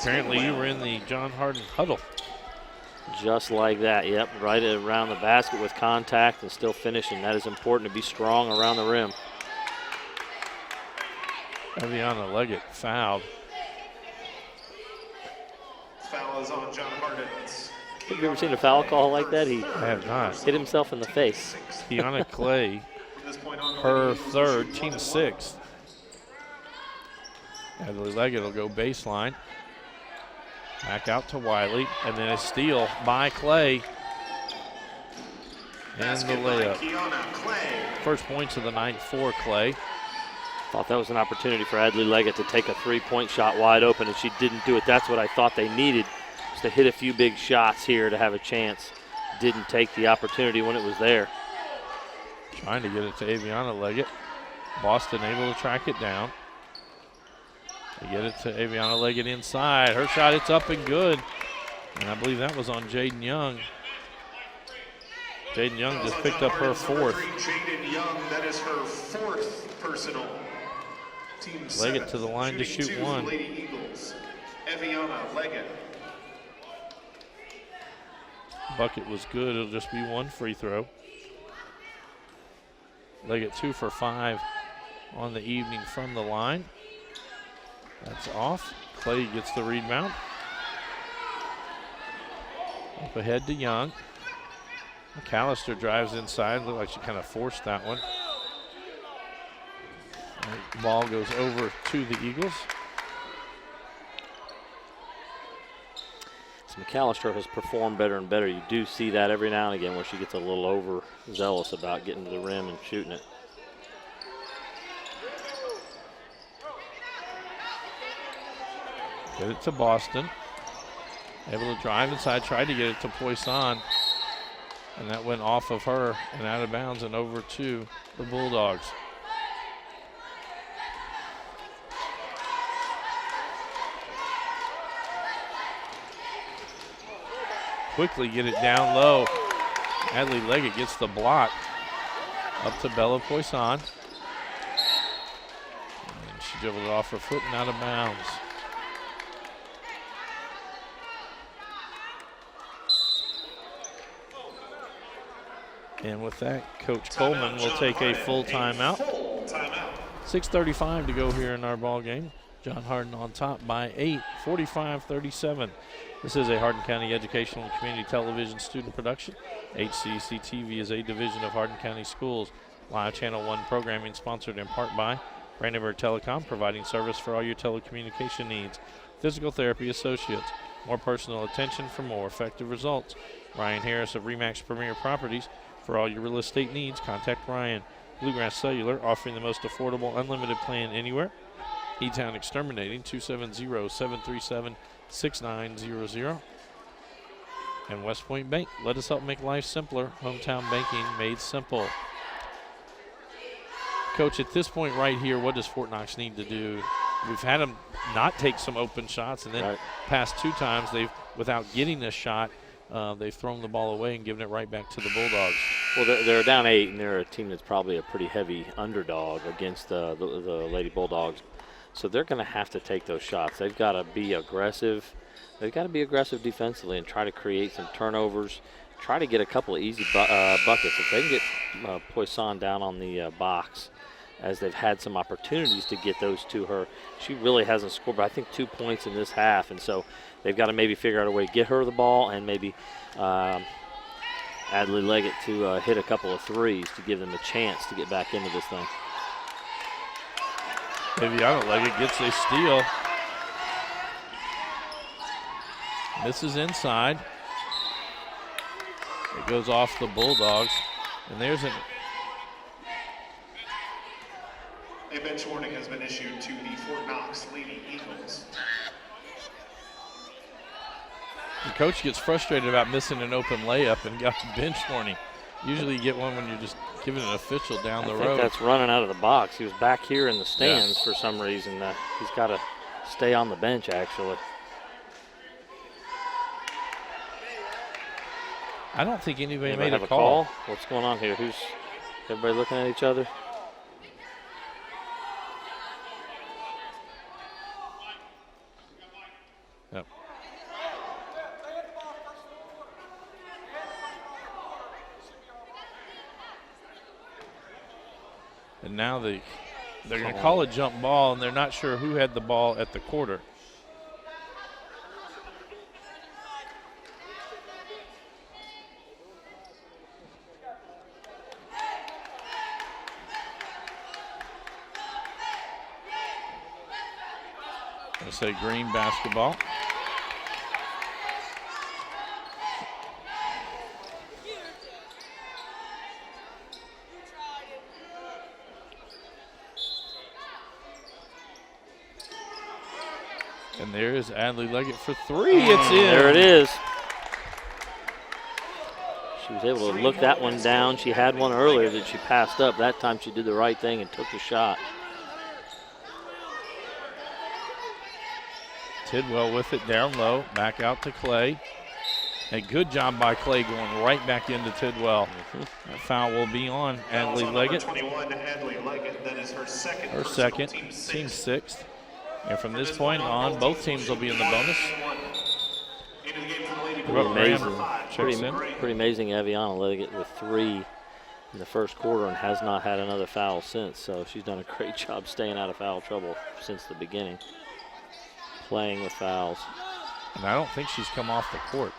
Apparently you were in the John Hardin huddle. Just like that, yep, right around the basket with contact and still finishing. That is important to be strong around the rim. Eviana Leggett fouled. Foul is on John Hardin. Have you ever seen a foul call like that? I have not. Hit himself in the face. Kiana Clay, her third, team sixth. Adley Leggett will go baseline. Back out to Wiley, and then a steal by Clay. And the layup. First points of the night for Clay. Thought that was an opportunity for Adley Leggett to take a three-point shot wide open, and she didn't do it. That's what I thought they needed, was to hit a few big shots here to have a chance. Didn't take the opportunity when it was there. Trying to get it to Aviana Leggett. Boston able to track it down. They get it to Aviana Leggett inside. Her shot, it's up and good. And I believe that was on Jaden Young. Jaden Young just picked up her fourth. Jaden Young, that is her fourth personal. Team Leggett to the line to shoot one. Lady Eagles, Eviana Leggett. Bucket was good. It'll just be one free throw. Leggett 2 for 5 on the evening from the line. That's off. Clay gets the rebound. Up ahead to Young. McAllister drives inside. Looked like she kind of forced that one. The ball goes over to the Eagles. So McAllister has performed better and better. You do see that every now and again where she gets a little overzealous about getting to the rim and shooting it. Get it to Boston. Able to drive inside, tried to get it to Poisson. And that went off of her and out of bounds and over to the Bulldogs. Quickly get it down low. Adley Leggett gets the block. Up to Bella Poisson. And she dribbled it off her foot and out of bounds. And with that, Coach Coleman will take a full timeout. 6:35 to go here in our ball game. John Hardin on top by 8, 45-37. This is a Hardin County Educational and Community Television student production. HCEC-TV is a division of Hardin County Schools. Live Channel 1 programming sponsored in part by Brandenburg Telecom, providing service for all your telecommunication needs. Physical Therapy Associates, more personal attention for more effective results. Ryan Harris of RE/MAX Premier Properties. For all your real estate needs, contact Ryan. Bluegrass Cellular, offering the most affordable unlimited plan anywhere. E-Town Exterminating, 270-737-6900. And West Point Bank, let us help make life simpler. Hometown banking made simple. Coach, at this point right here, what does Fort Knox need to do? We've had them not take some open shots, and then past 2 times, they've, without getting a shot, they've thrown the ball away and given it right back to the Bulldogs. Well, they're down 8, and they're a team that's probably a pretty heavy underdog against the Lady Bulldogs. So they're going to have to take those shots. They've got to be aggressive. They've got to be aggressive defensively and try to create some turnovers, try to get a couple of easy buckets. If they can get Poisson down on the box, as they've had some opportunities to get those to her. She really hasn't scored, but I think 2 points in this half, and so they've got to maybe figure out a way to get her the ball and maybe Adley Leggett to hit a couple of threes to give them a chance to get back into this thing. Aviana Leggett gets a steal. Misses inside. It goes off the Bulldogs, and there's an A bench warning has been issued to the Fort Knox Lady Eagles. The coach gets frustrated about missing an open layup and got a bench warning. Usually you get one when you're just giving an official down the road. I think that's running out of the box. He was back here in the stands for some reason. He's got to stay on the bench, actually. I don't think anybody Anybody made have a call. What's going on here? Everybody looking at each other. Yep. And now they're going to call a jump ball, and they're not sure who had the ball at the quarter. I say green basketball. And there is Adley Leggett for three. It's in. There it is. She was able to look that one down. She had one earlier that she passed up. That time she did the right thing and took the shot. Tidwell with it down low, back out to Clay. A good job by Clay going right back into Tidwell. That foul will be on Adley Leggett. 21, Adley Leggett. That is her second. Her second, team sixth. And from this point on, both teams will be in the bonus. Pretty amazing. Aviana Leggett with three in the first quarter and has not had another foul since. So she's done a great job staying out of foul trouble since the beginning, playing with fouls. And I don't think she's come off the court.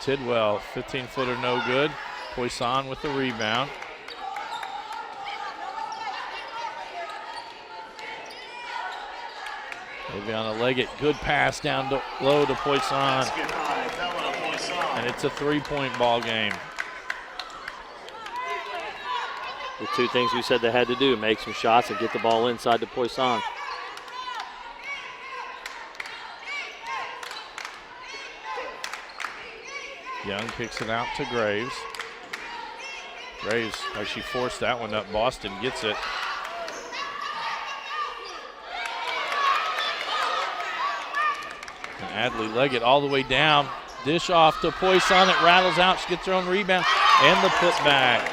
Tidwell, 15-footer, no good. Poisson with the rebound. Aviana Leggett, good pass down low to Poisson. And it's a three-point ball game. The two things we said they had to do, make some shots and get the ball inside to Poisson. Young kicks it out to Graves. Graves, like she forced that one up. Boston gets it. And Adley Leggett all the way down. Dish off to Poisson. It rattles out. She gets her own rebound and the putback.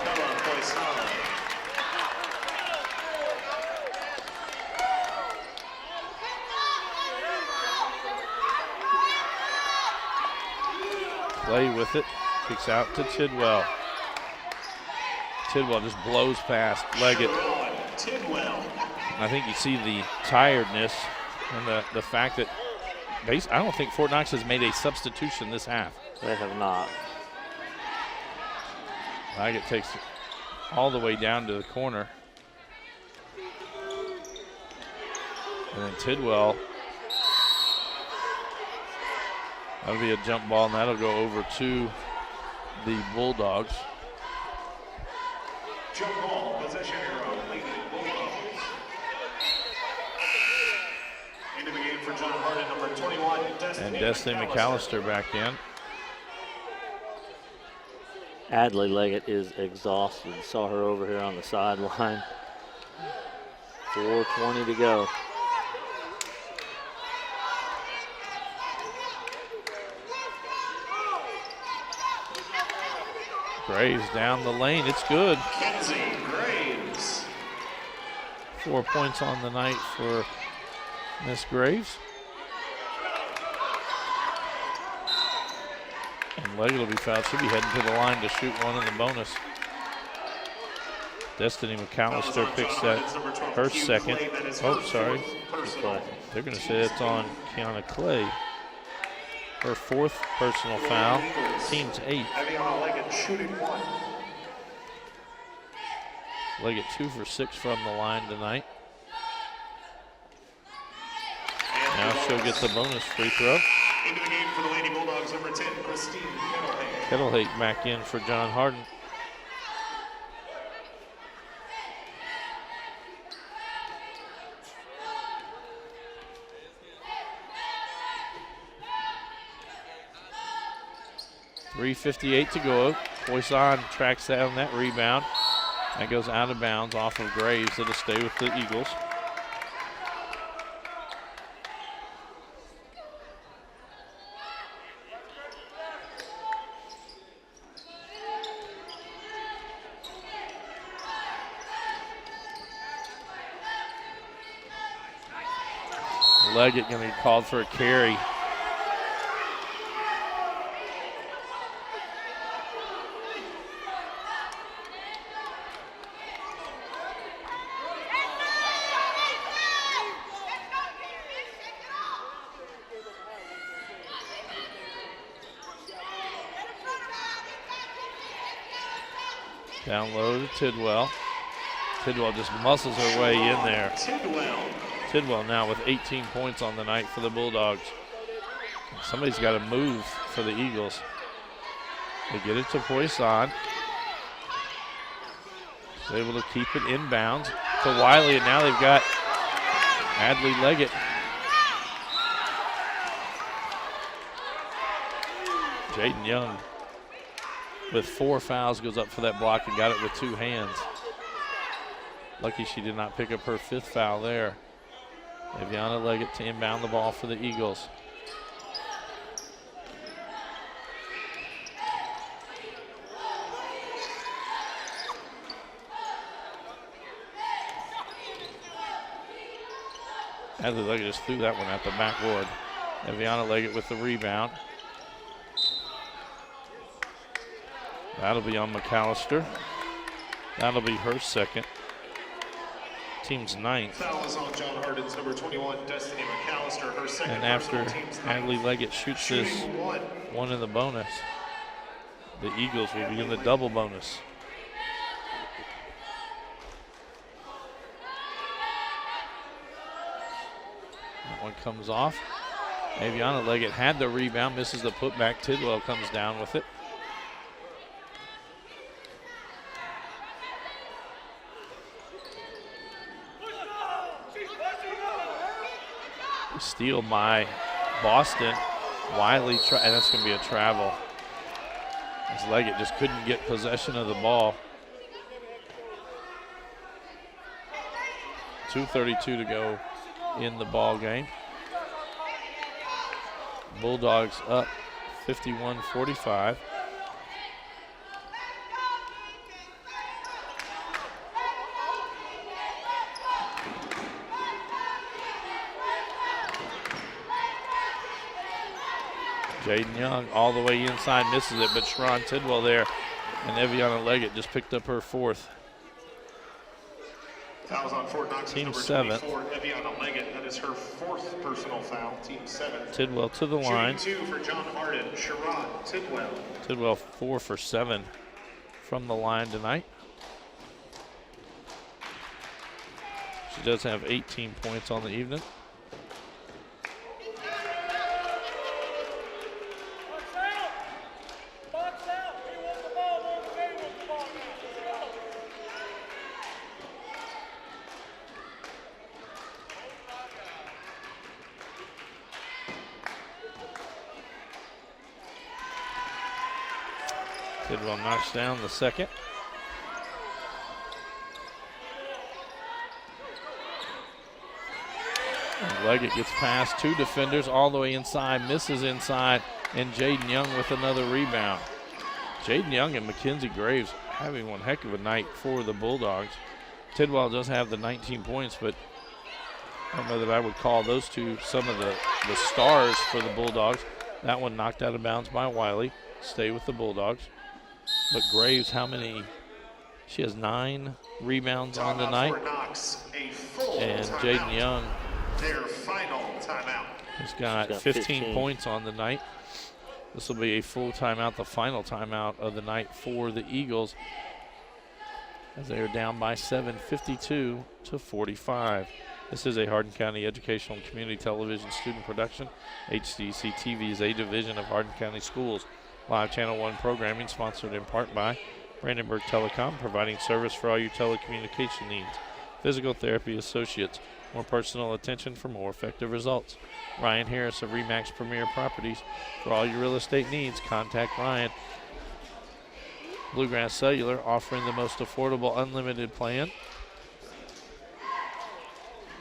Clay with it. Kicks out to Tidwell. Tidwell just blows past Leggett. I think you see the tiredness and the fact that I don't think Fort Knox has made a substitution this half. They have not. Leggett takes it all the way down to the corner. And then Tidwell. That'll be a jump ball, and that'll go over to the Bulldogs. Jump ball, possession arrow, Lady Bulldogs. Into the game for John Hardin, number 21, And Destiny McAllister back in. Adley Leggett is exhausted. Saw her over here on the sideline. 4:20 to go. Graves down the lane. It's good. Kenzie Graves. 4 points on the night for Miss Graves. And Leggett will be fouled. She'll be heading to the line to shoot one in the bonus. Destiny McAllister picks that her second. Oh, sorry. They're going to say it's on Kiana Clay. Her fourth personal foul. Team's 8th. Aviana Leggett shooting one. Leggett 2 for 6 from the line tonight. Now she'll get the bonus free throw. Into the game for the Lady Bulldogs, number 10, Christine Kettlehake. Kettlehake back in for John Hardin. .358 to go. Poisson tracks down that rebound. That goes out of bounds off of Graves. It'll stay with the Eagles. Leggett going to be called for a carry. Down low to Tidwell. Tidwell just muscles her way in there. Tidwell now with 18 points on the night for the Bulldogs. Somebody's got to move for the Eagles. They get it to Poisson. She's able to keep it inbounds to Wiley, and now they've got Adley Leggett. Jaden Young with 4 fouls goes up for that block and got it with 2 hands. Lucky she did not pick up her 5th foul there. Aviana Leggett to inbound the ball for the Eagles. Adley Leggett just threw that one at the backboard. Aviana Leggett with the rebound. That'll be on McAllister. That'll be her 2nd. Team's 9th. Foul is on John Hardin's number 21, Destiny McAllister, her 2nd. And after Adley Leggett shoots this one in the bonus, the Eagles will be in the double bonus. That one comes off. Aviana Leggett had the rebound, misses the putback. Tidwell comes down with it. Steal by Boston. Wiley, and that's going to be a travel. As Leggett just couldn't get possession of the ball. 2:32 to go in the ball game. Bulldogs up 51-45. Jaden Young all the way inside, misses it, but Sharon Tidwell there, and Eviana Leggett just picked up her 4th. Fouls on Fort Knox. Team 7th. Eviana Leggett, that is her 4th personal foul. Team 7. Tidwell to the line. Shooting 2 for John Hardin. Sharon Tidwell. Tidwell 4 for 7 from the line tonight. She does have 18 points on the evening. Tidwell knocks down the 2nd. And Leggett gets past 2 defenders all the way inside, misses inside, and Jaden Young with another rebound. Jaden Young and Mackenzie Graves having one heck of a night for the Bulldogs. Tidwell does have the 19 points, but I don't know that I would call those two some of the stars for the Bulldogs. That one knocked out of bounds by Wiley. Stay with the Bulldogs. But Graves, how many? She has 9 rebounds on the night. And Jaden Young has got 15 points on the night. This will be a full timeout, the final timeout of the night for the Eagles, as they are down by 7, 52-45. This is a Hardin County Educational and Community Television student production. HCEC-TV is a division of Hardin County Schools. Live Channel 1 programming sponsored in part by Brandenburg Telecom, providing service for all your telecommunication needs. Physical Therapy Associates, more personal attention for more effective results. Ryan Harris of RE/MAX Premier Properties. For all your real estate needs, contact Ryan. Bluegrass Cellular, offering the most affordable unlimited plan.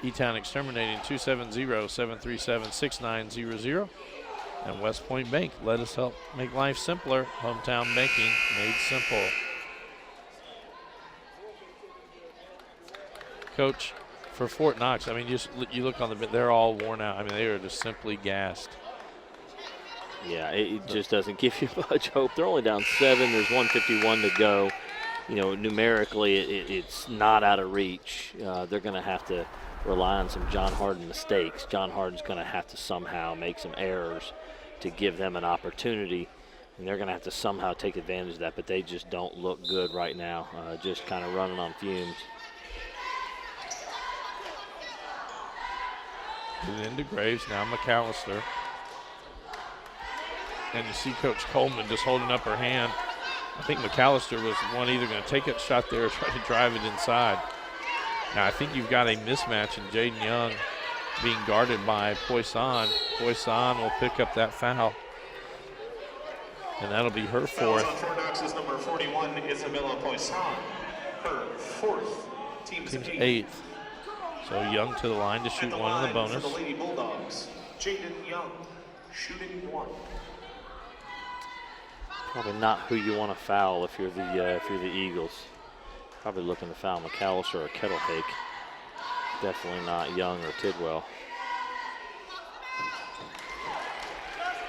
E-Town Exterminating, 270-737-6900. And West Point Bank, let us help make life simpler. Hometown banking made simple. Coach, for Fort Knox, I mean, you look on the bench, they're all worn out. I mean, they are just simply gassed. Yeah, it just doesn't give you much hope. They're only down 7. There's 1:51 to go. You know, numerically, it's not out of reach. They're going to have to rely on some John Hardin mistakes. John Hardin's going to have to somehow make some errors to give them an opportunity, and they're going to have to somehow take advantage of that, but they just don't look good right now, just kind of running on fumes. Put it into Graves, now McAllister. And you see Coach Coleman just holding up her hand. I think McAllister was one either going to take a shot there or try to drive it inside. Now I think you've got a mismatch in Jaden Young being guarded by Poisson. Poisson will pick up that foul. And that'll be her 4th. On Fort Knox's number 41, Isabella Poisson. Her 4th. Team's 8th. So Young to the line to shoot one in the bonus. For the Lady Bulldogs, Jaden Young shooting 1. Probably not who you want to foul if you're the Eagles. Probably looking to foul McAllister or Kettlehake. Definitely not Young or Tidwell.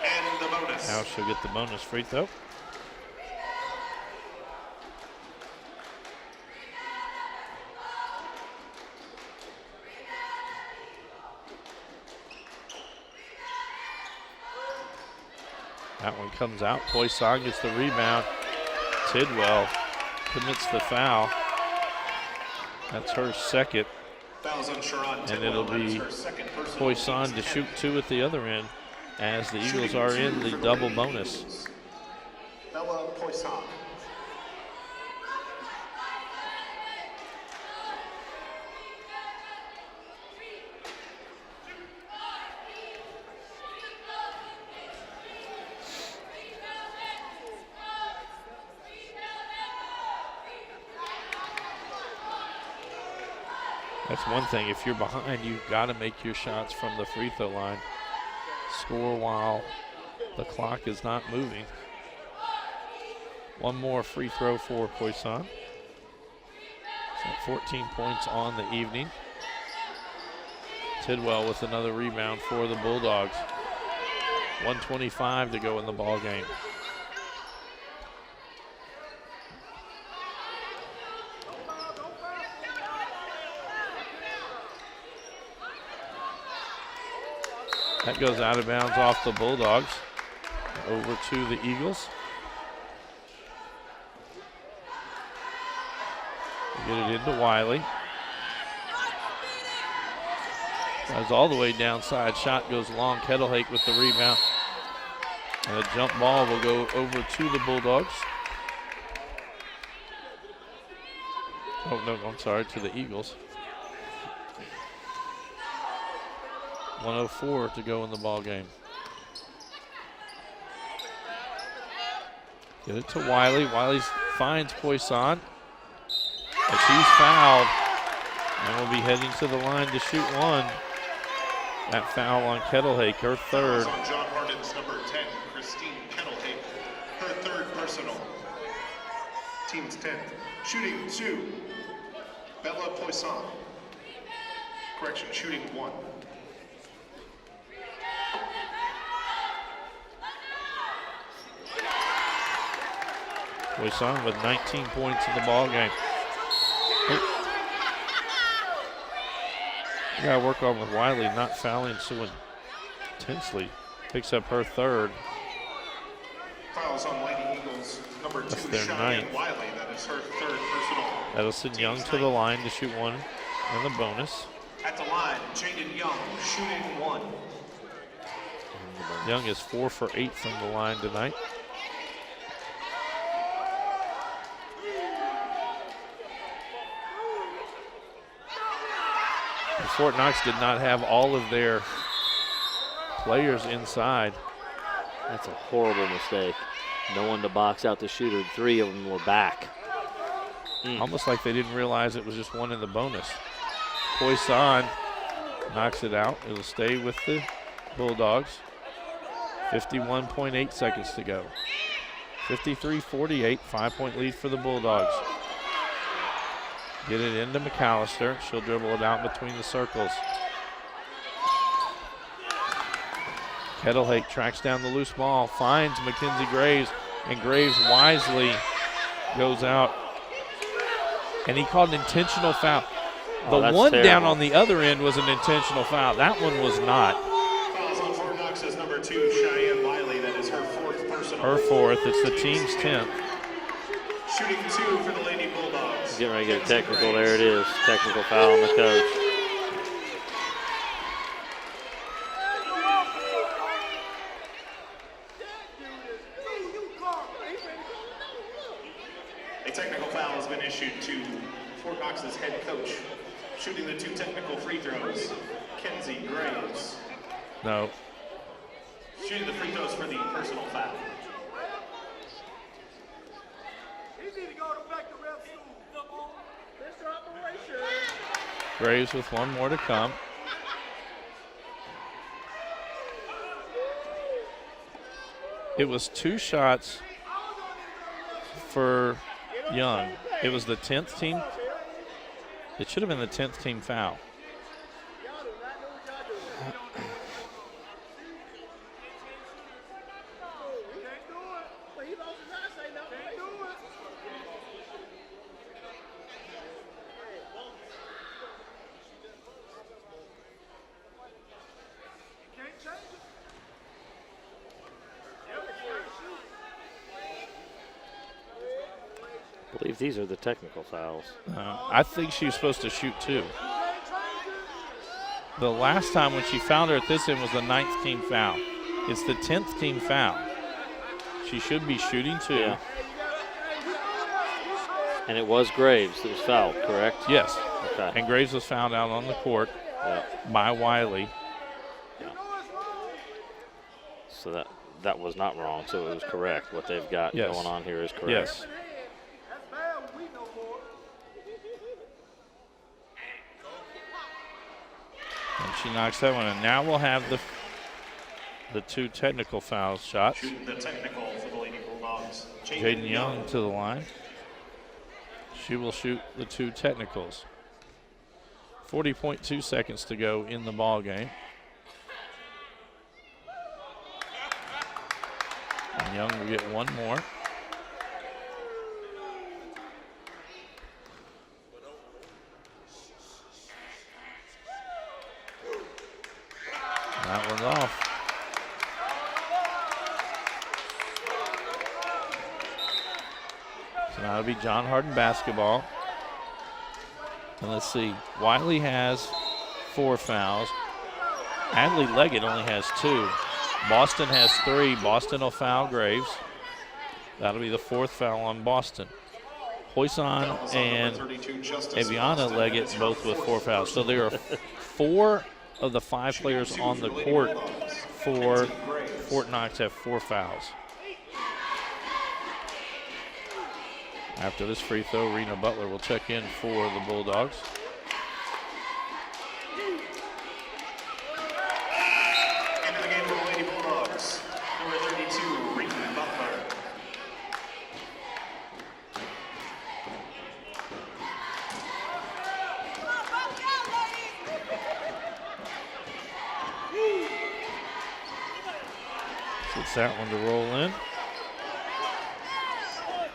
And the bonus. Now she'll get the bonus free throw. That one comes out. Poisson gets the rebound. Tidwell commits the foul. That's her 2nd. And it'll be Poisson to shoot 2 at the other end as the Eagles are in the double bonus. Bella Poisson. That's one thing. If you're behind, you've got to make your shots from the free throw line. Score while the clock is not moving. One more free throw for Poisson. So 14 points on the evening. Tidwell with another rebound for the Bulldogs. 1:25 to go in the ball game. That goes out of bounds off the Bulldogs. Over to the Eagles. Get it into Wiley. Goes all the way downside. Shot goes long. Kettlehake with the rebound. And a jump ball will go over to the Bulldogs. Oh, no, I'm sorry, to the Eagles. 1:04 to go in the ball game. Get it to Wiley. Wiley finds Poisson. But she's fouled. And will be heading to the line to shoot 1. That foul on Kettlehake, her 3rd. On John Hardin's number 10, Christine Kettlehake, her 3rd personal. Team's 10th. Shooting 2, Bella Poisson. Correction, shooting 1. Poisson with 19 points in the ball game. You gotta work on with Wiley not fouling so intensely. Picks up her 3rd. Fouls on Lady Eagles, number 2, That's their Cheyenne 9th. Wiley. That is her 3rd personal. That'll send Young to the line to shoot 1 in the bonus. At the line, Jaden Young shooting 1. Young is 4 for 8 from the line tonight. Fort Knox did not have all of their players inside. That's a horrible mistake. No one to box out the shooter. 3 of them were back. Almost like they didn't realize it was just 1 in the bonus. Poisson knocks it out. It'll stay with the Bulldogs. 51.8 seconds to go. 53-48, 5-point lead for the Bulldogs. Get it into McAllister. She'll dribble it out between the circles. Kettlehake tracks down the loose ball, finds Mackenzie Graves, and Graves wisely goes out. And he called an intentional foul. The one terrible. down on the other end was an intentional foul. That one was not. Fouls on Fort Knox's number 2, Cheyenne Wiley. That is her 4th personal. Her 4th. It's the team's 10th. Shooting 2 for the Lady Bulldogs. Getting ready to get a technical. There it is. Technical foul on the coach. A technical foul has been issued to Fort Knox's head coach. Shooting the 2 technical free throws, Kenzie Graves. No. Shooting the free throws for the personal foul. Graves with one more to come. It was 2 shots for Young. It was the 10th team. It should have been the 10th team foul. I believe these are the technical fouls. I think she was supposed to shoot 2. The last time when she fouled her at this end was the 9th team foul. It's the 10th team foul. She should be shooting 2. Yeah. And it was Graves that was fouled, correct? Yes. Okay. And Graves was fouled out on the court by Wiley. Yeah. So that was not wrong, so it was correct. What they've got going on here is correct. Yes. And she knocks that one in. Now we'll have the 2 technical foul shots. Shooting the technical for the Lady Bulldogs. Jaden Young to the line. She will shoot the 2 technicals. 40.2 seconds to go in the ball game. And Young will get one more. That one's off. So now it'll be John Hardin basketball. And let's see, Wiley has 4 fouls. Adley Leggett only has 2. Boston has 3. Boston will foul Graves. That'll be the 4th foul on Boston. Poisson and Aviana Leggett both with 4 fouls. So there are 4 of the 5 players on the court for Fort Knox have 4 fouls. After this free throw, Rena Butler will check in for the Bulldogs. Into the game for the Lady Bulldogs, number 32, Rena Butler. Gets that one to roll in.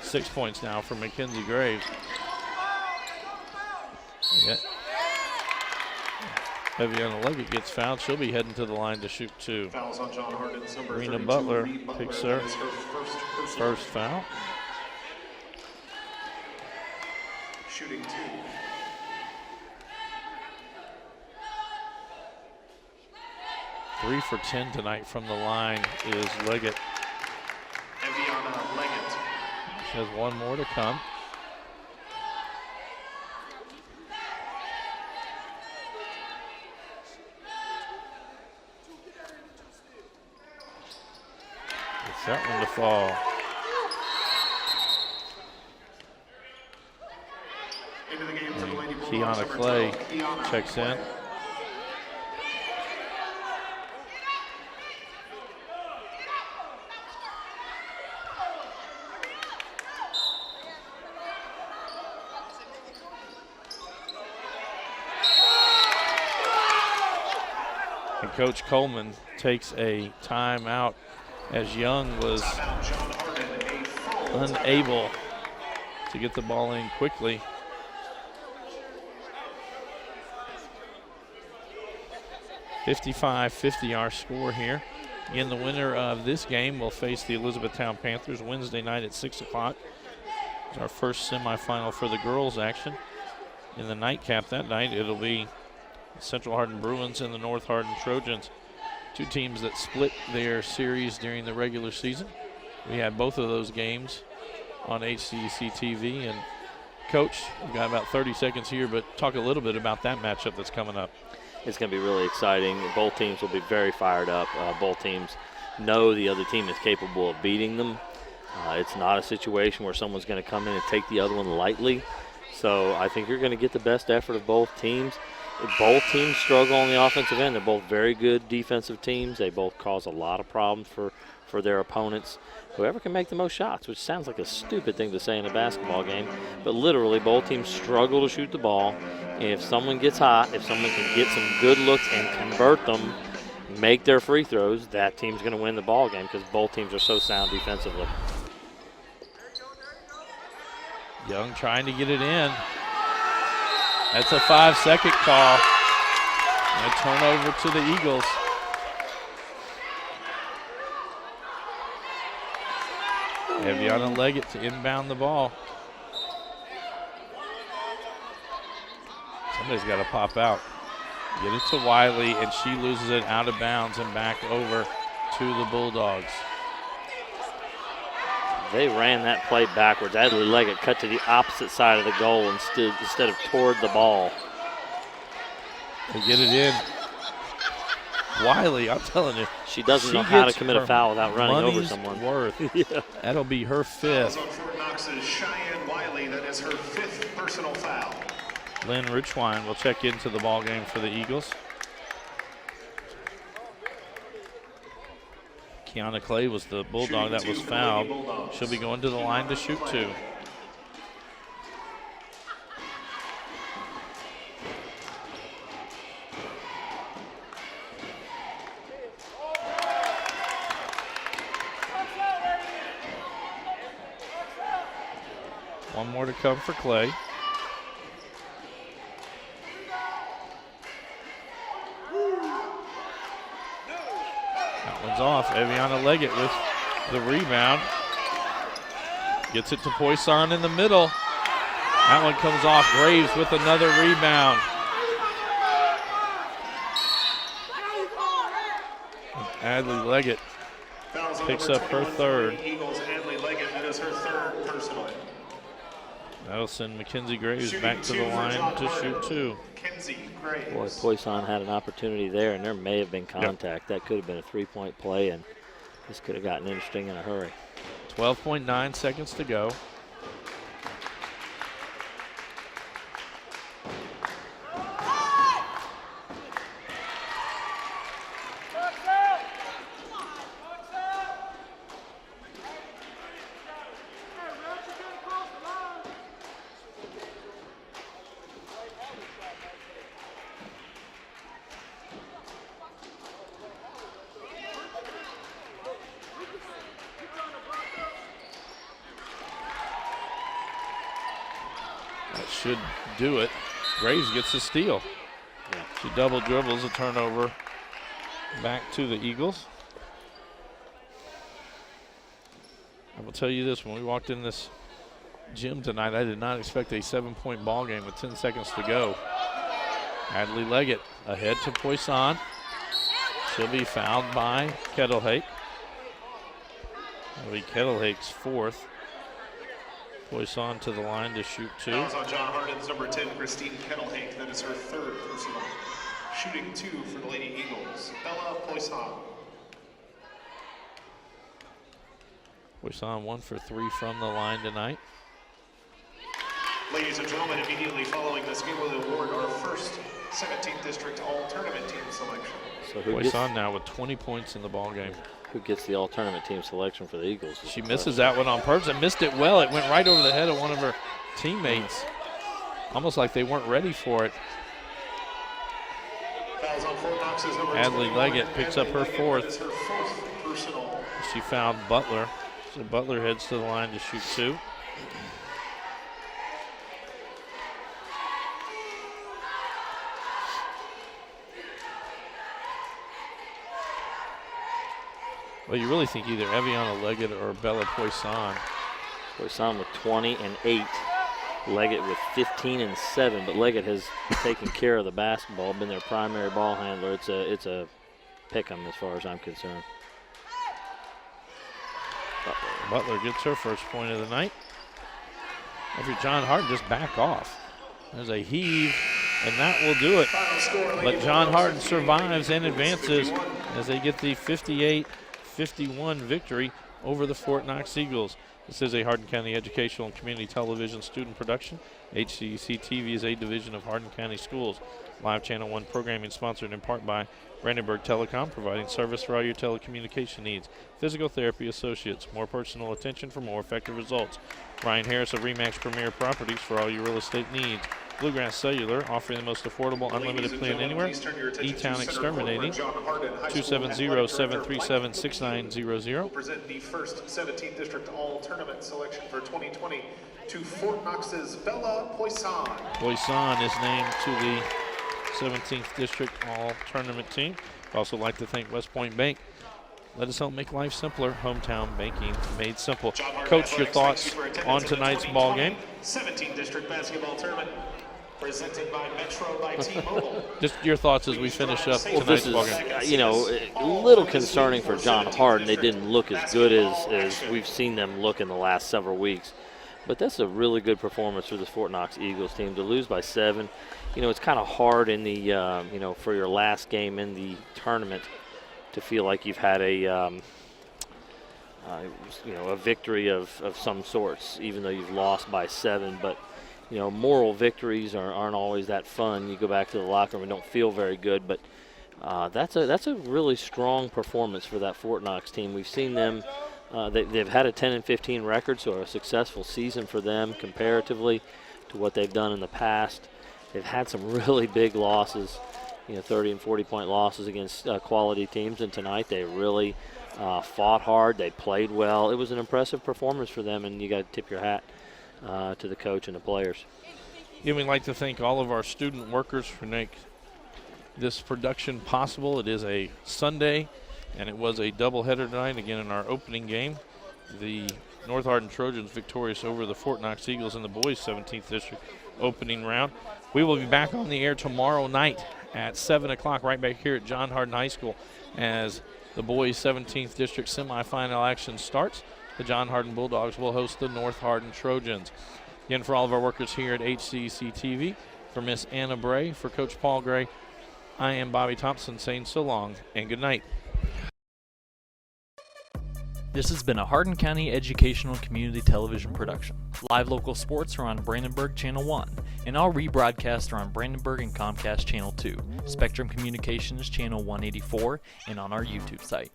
6 points now for Mackenzie Graves. Eviana Leggett gets fouled. She'll be heading to the line to shoot 2. Fouls on John Hardin's number Rena 32, Butler Reed Butler. picks her That is her first first foul. Shooting 2. Three for 10 tonight from the line is Leggett. Eviana Leggett. She has one more to come. It's that one to fall. Into the game for the Lady Bulldogs, Kiana number Clay 12, Kiana checks in. Clay. And Coach Coleman takes a timeout as Young was unable to get the ball in quickly. (55-50) our score here. Again, the winner of this game will face the Elizabethtown Panthers Wednesday night at 6 o'clock. It's our first semifinal for the girls action. In the nightcap that night, it'll be Central Hardin Bruins and the North Hardin Trojans, two teams that split their series during the regular season. We had both of those games on HCEC-TV. And Coach, we've got about 30 seconds here, but talk a little bit about that matchup that's coming up. It's going to be really exciting. Both teams will be very fired up. Both teams know the other team is capable of beating them. It's not a situation where someone's going to come in and take the other one lightly. So I think you're going to get the best effort of both teams. Both teams struggle on the offensive end. They're both very good defensive teams. They both cause a lot of problems for their opponents. Whoever can make the most shots, which sounds like a stupid thing to say in a basketball game, but literally both teams struggle to shoot the ball. And if someone gets hot, if someone can get some good looks and convert them, make their free throws, that team's going to win the ball game because both teams are so sound defensively. Young trying to get it in. That's a 5-second call. And a turnover to the Eagles. Eviana Leggett to inbound the ball. Somebody's got to pop out. Get it to Wiley, and she loses it out of bounds and back over to the Bulldogs. They ran that play backwards. Adley Leggett cut to the opposite side of the goal instead of toward the ball. They get it in. Wiley, I'm telling you. She doesn't know how to commit a foul without running over someone. Worth. Yeah. That'll be her fifth. Also for Knox's Cheyenne Wiley, that is her fifth personal foul. Lynn Richwine will check into the ball game for the Eagles. Kiana Clay was the Bulldog that was fouled. She'll be going to the line to shoot two. One more to come for Clay. That one's off. Eviana Leggett with the rebound. Gets it to Poisson in the middle. That one comes off. Graves with another rebound. Adley Leggett picks up her third. Eagles, Adley Leggett, that is her third personal. That'll send Mackenzie Graves back to the line to shoot two. Boy, Poisson had an opportunity there, and there may have been contact. That could have been a three-point play, and this could have gotten interesting in a hurry. 12.9 seconds to go. Should do it. Graves gets the steal. Yeah. She double dribbles, a turnover back to the Eagles. I will tell you this, when we walked in this gym tonight, I did not expect a 7-point ball game with 10 seconds to go. Adley Leggett ahead to Poisson. She'll be fouled by Kettlehake. That'll be Kettlehake's fourth. Poisson to the line to shoot two. Fouls on John Hardin's number 10, Christine Kettlehake. That is her third personal. Shooting two for the Lady Eagles, Bella Poisson. Poisson 1 for 3 from the line tonight. Ladies and gentlemen, immediately following this game, we'll award our first 17th District All-Tournament Team selection. So Poisson now with 20 points in the ball game. Who gets the all-tournament team selection for the Eagles? She misses that one on purpose and missed it well. It went right over the head of one of her teammates. Almost like they weren't ready for it. Fouls on Fort Knox's number Adley 21, Leggett picks up her Adley fourth. Leggett is her fourth personal. She fouled Butler, so Butler heads to the line to shoot 2. Well, you really think either Eviana Leggett or Bella Poisson. Poisson with 20 and 8. Leggett with 15 and 7, but Leggett has taken care of the basketball, been their primary ball handler. It's a pick 'em as far as I'm concerned. Butler gets her first point of the night. If you're John Hardin, just back off. There's a heave, and that will do it. But John Hardin survives and advances as they get the 58-51 victory over the Fort Knox Eagles. This is a Hardin County Educational and Community Television student production. HCEC-TV is a division of Hardin County Schools. Live Channel 1 programming sponsored in part by Brandenburg Telecom, providing service for all your telecommunication needs. Physical Therapy Associates, more personal attention for more effective results. Ryan Harris of RE/MAX Premier Properties for all your real estate needs. Bluegrass Cellular, offering the most affordable unlimited plan anywhere. E-Town Exterminating, 270-737-6900. Present the first 17th District All-Tournament selection for 2020 to Fort Knox's Bella Poisson. Poisson is named to the 17th District All-Tournament team. I'd also like to thank West Point Bank. Let us help make life simpler. Hometown banking made simple. Coach, your thoughts on tonight's ball game? 17th District Basketball Tournament presented by Metro by T-Mobile. Just your thoughts as we finish up tonight's ball game. You know, a little concerning for John Hardin. They didn't look as good as we've seen them look in the last several weeks. But that's a really good performance for the Fort Knox Eagles team. To lose by 7, you know, it's kind of hard in the, you know, for your last game in the tournament to feel like you've had a, you know, a victory of some sorts, even though you've lost by 7. But, you know, moral victories aren't always that fun. You go back to the locker room and don't feel very good. But that's a really strong performance for that Fort Knox team. We've seen them. They've had a 10-15 record, so a successful season for them comparatively to what they've done in the past. They've had some really big losses, you know, 30 and 40-point losses against quality teams, and tonight they really fought hard. They played well. It was an impressive performance for them, and you got to tip your hat to the coach and the players. Yeah, we'd like to thank all of our student workers for making this production possible. It is a Sunday, and it was a doubleheader tonight, again in our opening game. The North Hardin Trojans victorious over the Fort Knox Eagles in the boys' 17th District opening round. We will be back on the air tomorrow night at 7 o'clock right back here at John Hardin High School as the boys' 17th District semifinal action starts. The John Hardin Bulldogs will host the North Hardin Trojans. Again, for all of our workers here at HCEC-TV, for Miss Anna Bray, for Coach Paul Gray, I am Bobby Thompson saying so long and good night. This has been a Hardin County Educational Community Television production. Live local sports are on Brandenburg Channel 1, and all rebroadcasts are on Brandenburg and Comcast Channel 2, Spectrum Communications Channel 184, and on our YouTube site.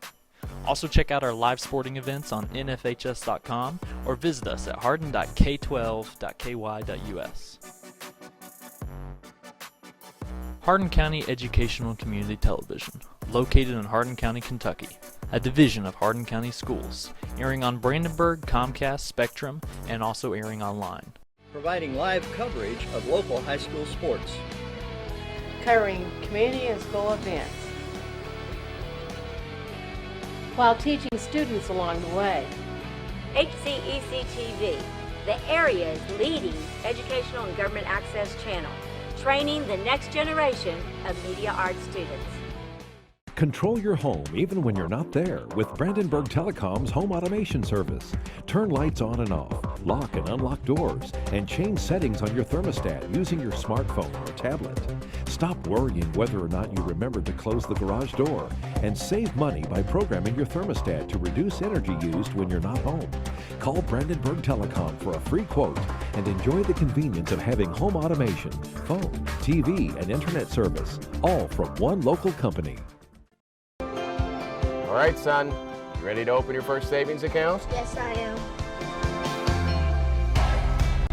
Also check out our live sporting events on nfhs.com or visit us at hardin.k12.ky.us. Hardin County Educational Community Television, located in Hardin County, Kentucky, a division of Hardin County Schools, airing on Brandenburg, Comcast, Spectrum, and also airing online. Providing live coverage of local high school sports. Covering community and school events, while teaching students along the way. HCEC-TV, the area's leading educational and government access channel, training the next generation of media arts students. Control your home even when you're not there with Brandenburg Telecom's home automation service. Turn lights on and off, lock and unlock doors, and change settings on your thermostat using your smartphone or tablet. Stop worrying whether or not you remembered to close the garage door, and save money by programming your thermostat to reduce energy used when you're not home. Call Brandenburg Telecom for a free quote and enjoy the convenience of having home automation, phone, TV, and internet service, all from one local company. All right, son. You ready to open your first savings account? Yes, I am.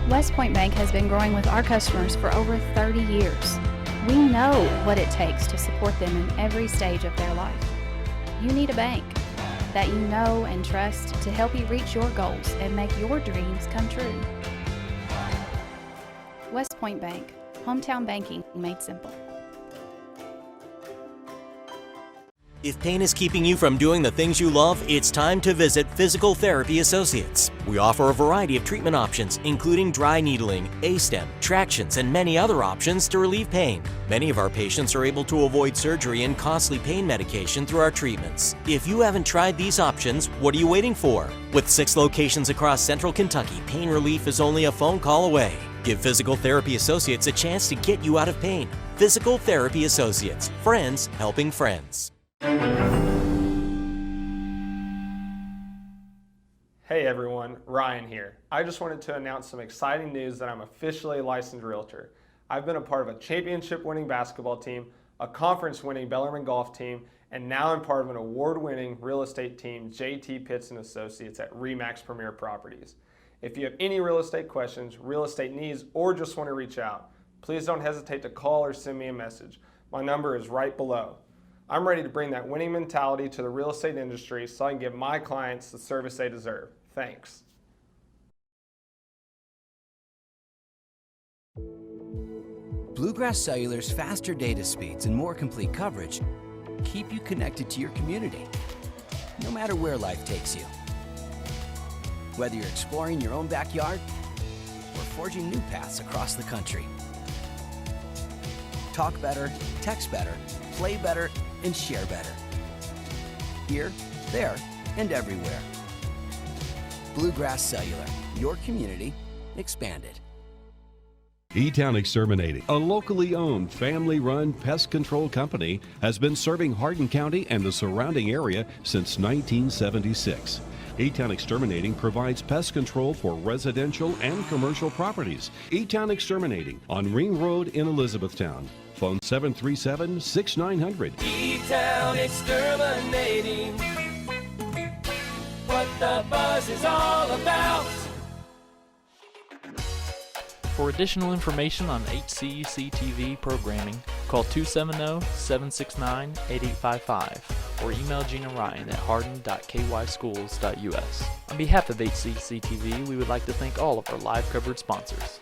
West Point Bank has been growing with our customers for over 30 years. We know what it takes to support them in every stage of their life. You need a bank that you know and trust to help you reach your goals and make your dreams come true. West Point Bank, hometown banking made simple. If pain is keeping you from doing the things you love, it's time to visit Physical Therapy Associates. We offer a variety of treatment options, including dry needling, A-stem, tractions, and many other options to relieve pain. Many of our patients are able to avoid surgery and costly pain medication through our treatments. If you haven't tried these options, what are you waiting for? With 6 locations across central Kentucky, pain relief is only a phone call away. Give Physical Therapy Associates a chance to get you out of pain. Physical Therapy Associates, friends helping friends. Hey everyone, Ryan here. I just wanted to announce some exciting news that I'm officially a licensed realtor. I've been a part of a championship-winning basketball team, a conference-winning Bellarmine golf team, and now I'm part of an award-winning real estate team, JT Pitts & Associates at RE/MAX Premier Properties. If you have any real estate questions, real estate needs, or just want to reach out, please don't hesitate to call or send me a message. My number is right below. I'm ready to bring that winning mentality to the real estate industry so I can give my clients the service they deserve. Thanks. Bluegrass Cellular's faster data speeds and more complete coverage keep you connected to your community, no matter where life takes you. Whether you're exploring your own backyard or forging new paths across the country. Talk better, text better, play better, and share better. Here, there, and everywhere. Bluegrass Cellular, your community expanded. E-Town Exterminating, a locally owned, family-run pest control company, has been serving Hardin County and the surrounding area since 1976. E-Town Exterminating provides pest control for residential and commercial properties. E-Town Exterminating on Ring Road in Elizabethtown. Phone 737-6900. E-Town Exterminating. What the buzz is all about. For additional information on HCEC-TV programming, call 270-769-8855 or email Gina Ryan at hardin.kyschools.us. On behalf of HCEC-TV, we would like to thank all of our live coverage sponsors.